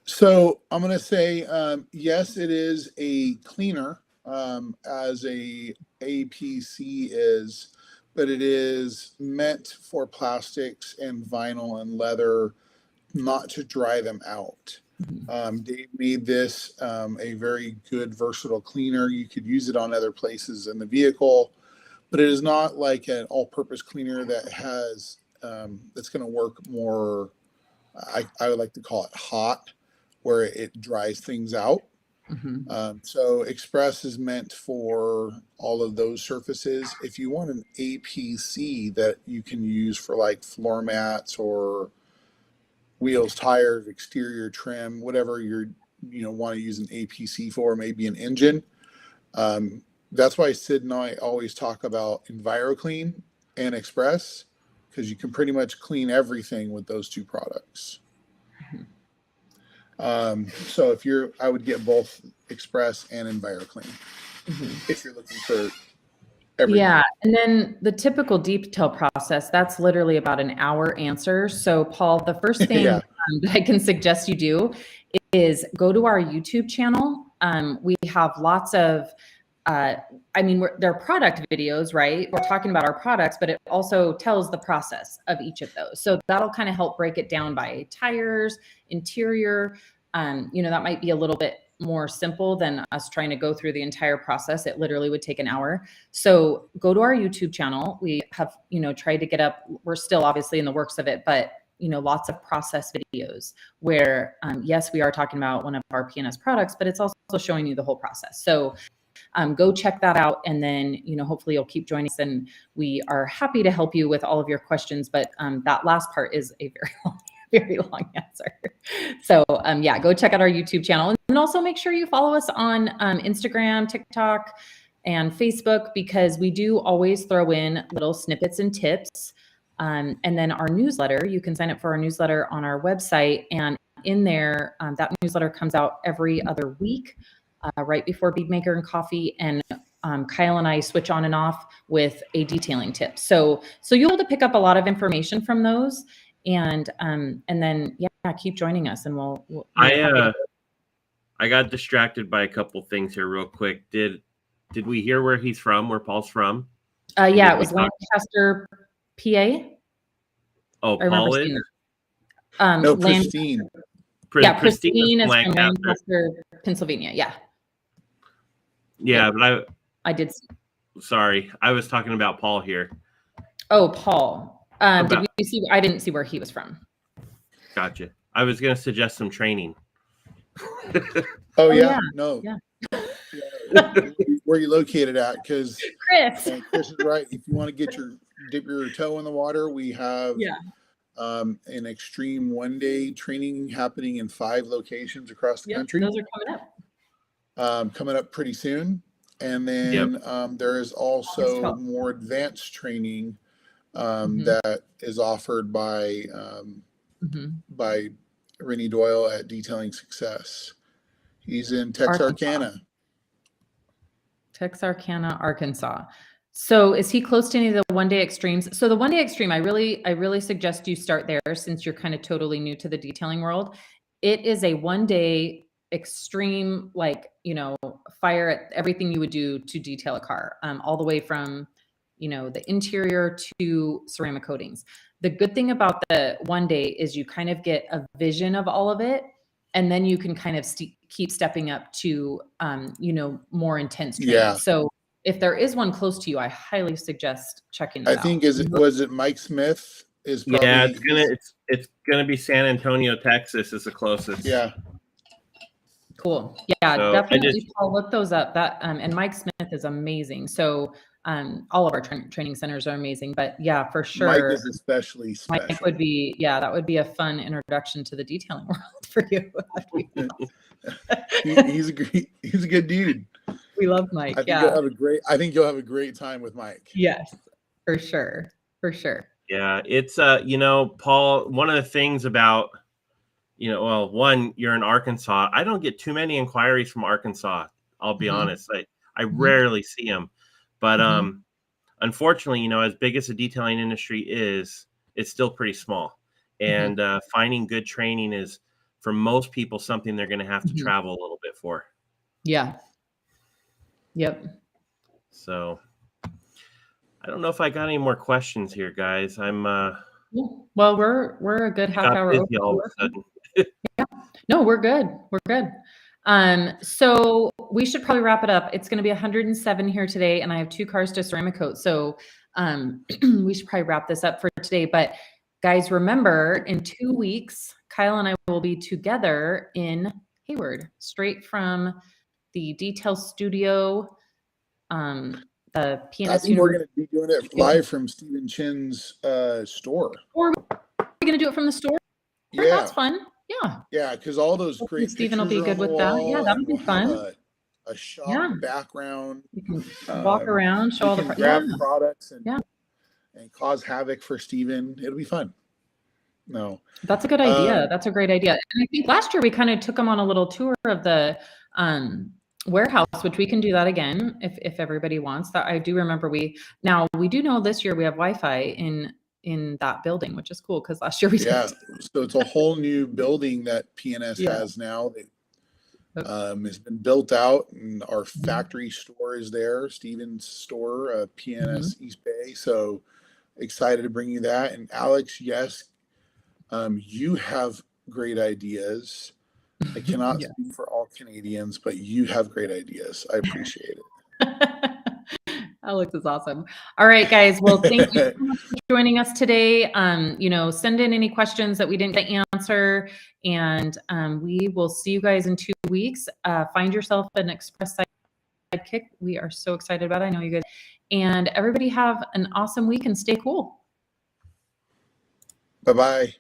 Speaker 3: So I'm going to say, yes, it is a cleaner, as a APC is, but it is meant for plastics and vinyl and leather, not to dry them out. Dave made this a very good versatile cleaner. You could use it on other places in the vehicle, but it is not like an all-purpose cleaner that has that's going to work more. I would like to call it hot, where it dries things out. So Express is meant for all of those surfaces. If you want an APC that you can use for like floor mats or wheels, tires, exterior trim, whatever you want to use an APC for, maybe an engine. That's why Sid and I always talk about EnviroClean and Express, because you can pretty much clean everything with those two products. So I would get both Express and EnviroClean if you're looking for everything.
Speaker 4: Yeah, and then the typical detail process, that's literally about an hour answer. So Paul, the first thing that I can suggest you do is go to our YouTube channel. We have lots of, they're product videos, right? We're talking about our products, but it also tells the process of each of those. So that'll kind of help break it down by tires, interior. That might be a little bit more simple than us trying to go through the entire process. It literally would take an hour. So go to our YouTube channel. We have, tried to get up, we're still obviously in the works of it, but lots of process videos where, yes, we are talking about one of our PNS products, but it's also showing you the whole process. So go check that out. And then, hopefully you'll keep joining us, and we are happy to help you with all of your questions. But that last part is a very long answer. So go check out our YouTube channel, and also make sure you follow us on Instagram, TikTok, and Facebook, because we do always throw in little snippets and tips. And then our newsletter, you can sign up for our newsletter on our website. And in there. That newsletter comes out every other week, right before Bead Maker and Coffee, and Kyle and I switch on and off with a detailing tip. So you'll be able to pick up a lot of information from those, and then keep joining us, and we'll
Speaker 2: I got distracted by a couple things here real quick. Did we hear where he's from, where Paul's from?
Speaker 4: Yeah, it was Lancaster, PA.
Speaker 2: Oh, Paul is?
Speaker 3: No, Christine.
Speaker 4: Christine is from Lancaster, Pennsylvania. Yeah.
Speaker 2: Yeah, but
Speaker 4: I did.
Speaker 2: Sorry, I was talking about Paul here.
Speaker 4: Oh, Paul. Did we see? I didn't see where he was from.
Speaker 2: Gotcha. I was going to suggest some training.
Speaker 3: Oh yeah. No. Yeah. Where you located at? Because
Speaker 4: Chris
Speaker 3: is right. If you want to dip your toe in the water, we have an extreme 1-day training happening in 5 locations across the country.
Speaker 4: Those are
Speaker 3: coming up pretty soon. And then there is also more advanced training that is offered by Rennie Doyle at Detailing Success. He's in Texarkana,
Speaker 4: Arkansas. So is he close to any of the 1-day extremes? So the 1-day extreme, I really suggest you start there, since you're kind of totally new to the detailing world. It is a 1-day extreme, like, fire at everything you would do to detail a car, all the way from, the interior to ceramic coatings. The good thing about the 1-day is you kind of get a vision of all of it, and then you can kind of keep stepping up to, more intense training.
Speaker 3: Yeah.
Speaker 4: So if there is one close to you, I highly suggest checking that out.
Speaker 3: I think was it Mike Smith? Is probably,
Speaker 2: it's gonna be San Antonio, Texas is the closest.
Speaker 3: Yeah.
Speaker 4: Cool. Yeah, so definitely. Paul, look those up. That and Mike Smith is amazing. So all of our training centers are amazing, but yeah, for sure.
Speaker 3: Mike is especially special.
Speaker 4: Mike would be, that would be a fun introduction to the detailing world for you.
Speaker 3: He's a good dude.
Speaker 4: We love Mike.
Speaker 3: I think you'll have a great time with Mike.
Speaker 4: Yes, for sure. For sure.
Speaker 2: Yeah, it's Paul, one of the things about, one, you're in Arkansas. I don't get too many inquiries from Arkansas. I'll be honest. I rarely see them. But unfortunately, as big as the detailing industry is, it's still pretty small. And finding good training is, for most people, something they're going to have to travel a little bit for.
Speaker 4: Yeah. Yep.
Speaker 2: So I don't know if I got any more questions here, guys. I'm
Speaker 4: well, we're a good half hour over.
Speaker 2: All of a sudden.
Speaker 4: Yeah. No, we're good. We're good. So we should probably wrap it up. It's going to be 107 here today, and I have 2 cars to ceramic coat. So we should probably wrap this up for today. But guys, remember, in 2 weeks, Kyle and I will be together in Hayward, straight from the detail studio. The PNS.
Speaker 3: I think we're going to be doing it live from Stephen Chin's store.
Speaker 4: Or we're going to do it from the store.
Speaker 3: Yeah,
Speaker 4: that's fun. Yeah.
Speaker 3: Yeah, because all those great
Speaker 4: Stephen will be good with that. Yeah, that would be fun.
Speaker 3: A shop background.
Speaker 4: You can walk around, show all the
Speaker 3: grab products and cause havoc for Stephen. It'll be fun. No,
Speaker 4: that's a good idea. That's a great idea. And I think last year we kind of took him on a little tour of the warehouse, which we can do that again if everybody wants. That I do remember. We do know this year we have Wi-Fi in that building, which is cool because last year we did.
Speaker 3: Yeah, so it's a whole new building that PNS has now. It's been built out, and our factory store is there. Stephen's store, PNS East Bay. So excited to bring you that. And Alex, yes, you have great ideas. I cannot speak for all Canadians, but you have great ideas. I appreciate it.
Speaker 4: Alex is awesome. All right, guys. Well, thank you so much for joining us today. Send in any questions that we didn't get to answer, and we will see you guys in 2 weeks. Find yourself an express sidekick. We are so excited about it. I know you guys. And everybody have an awesome week and stay cool.
Speaker 3: Bye-bye.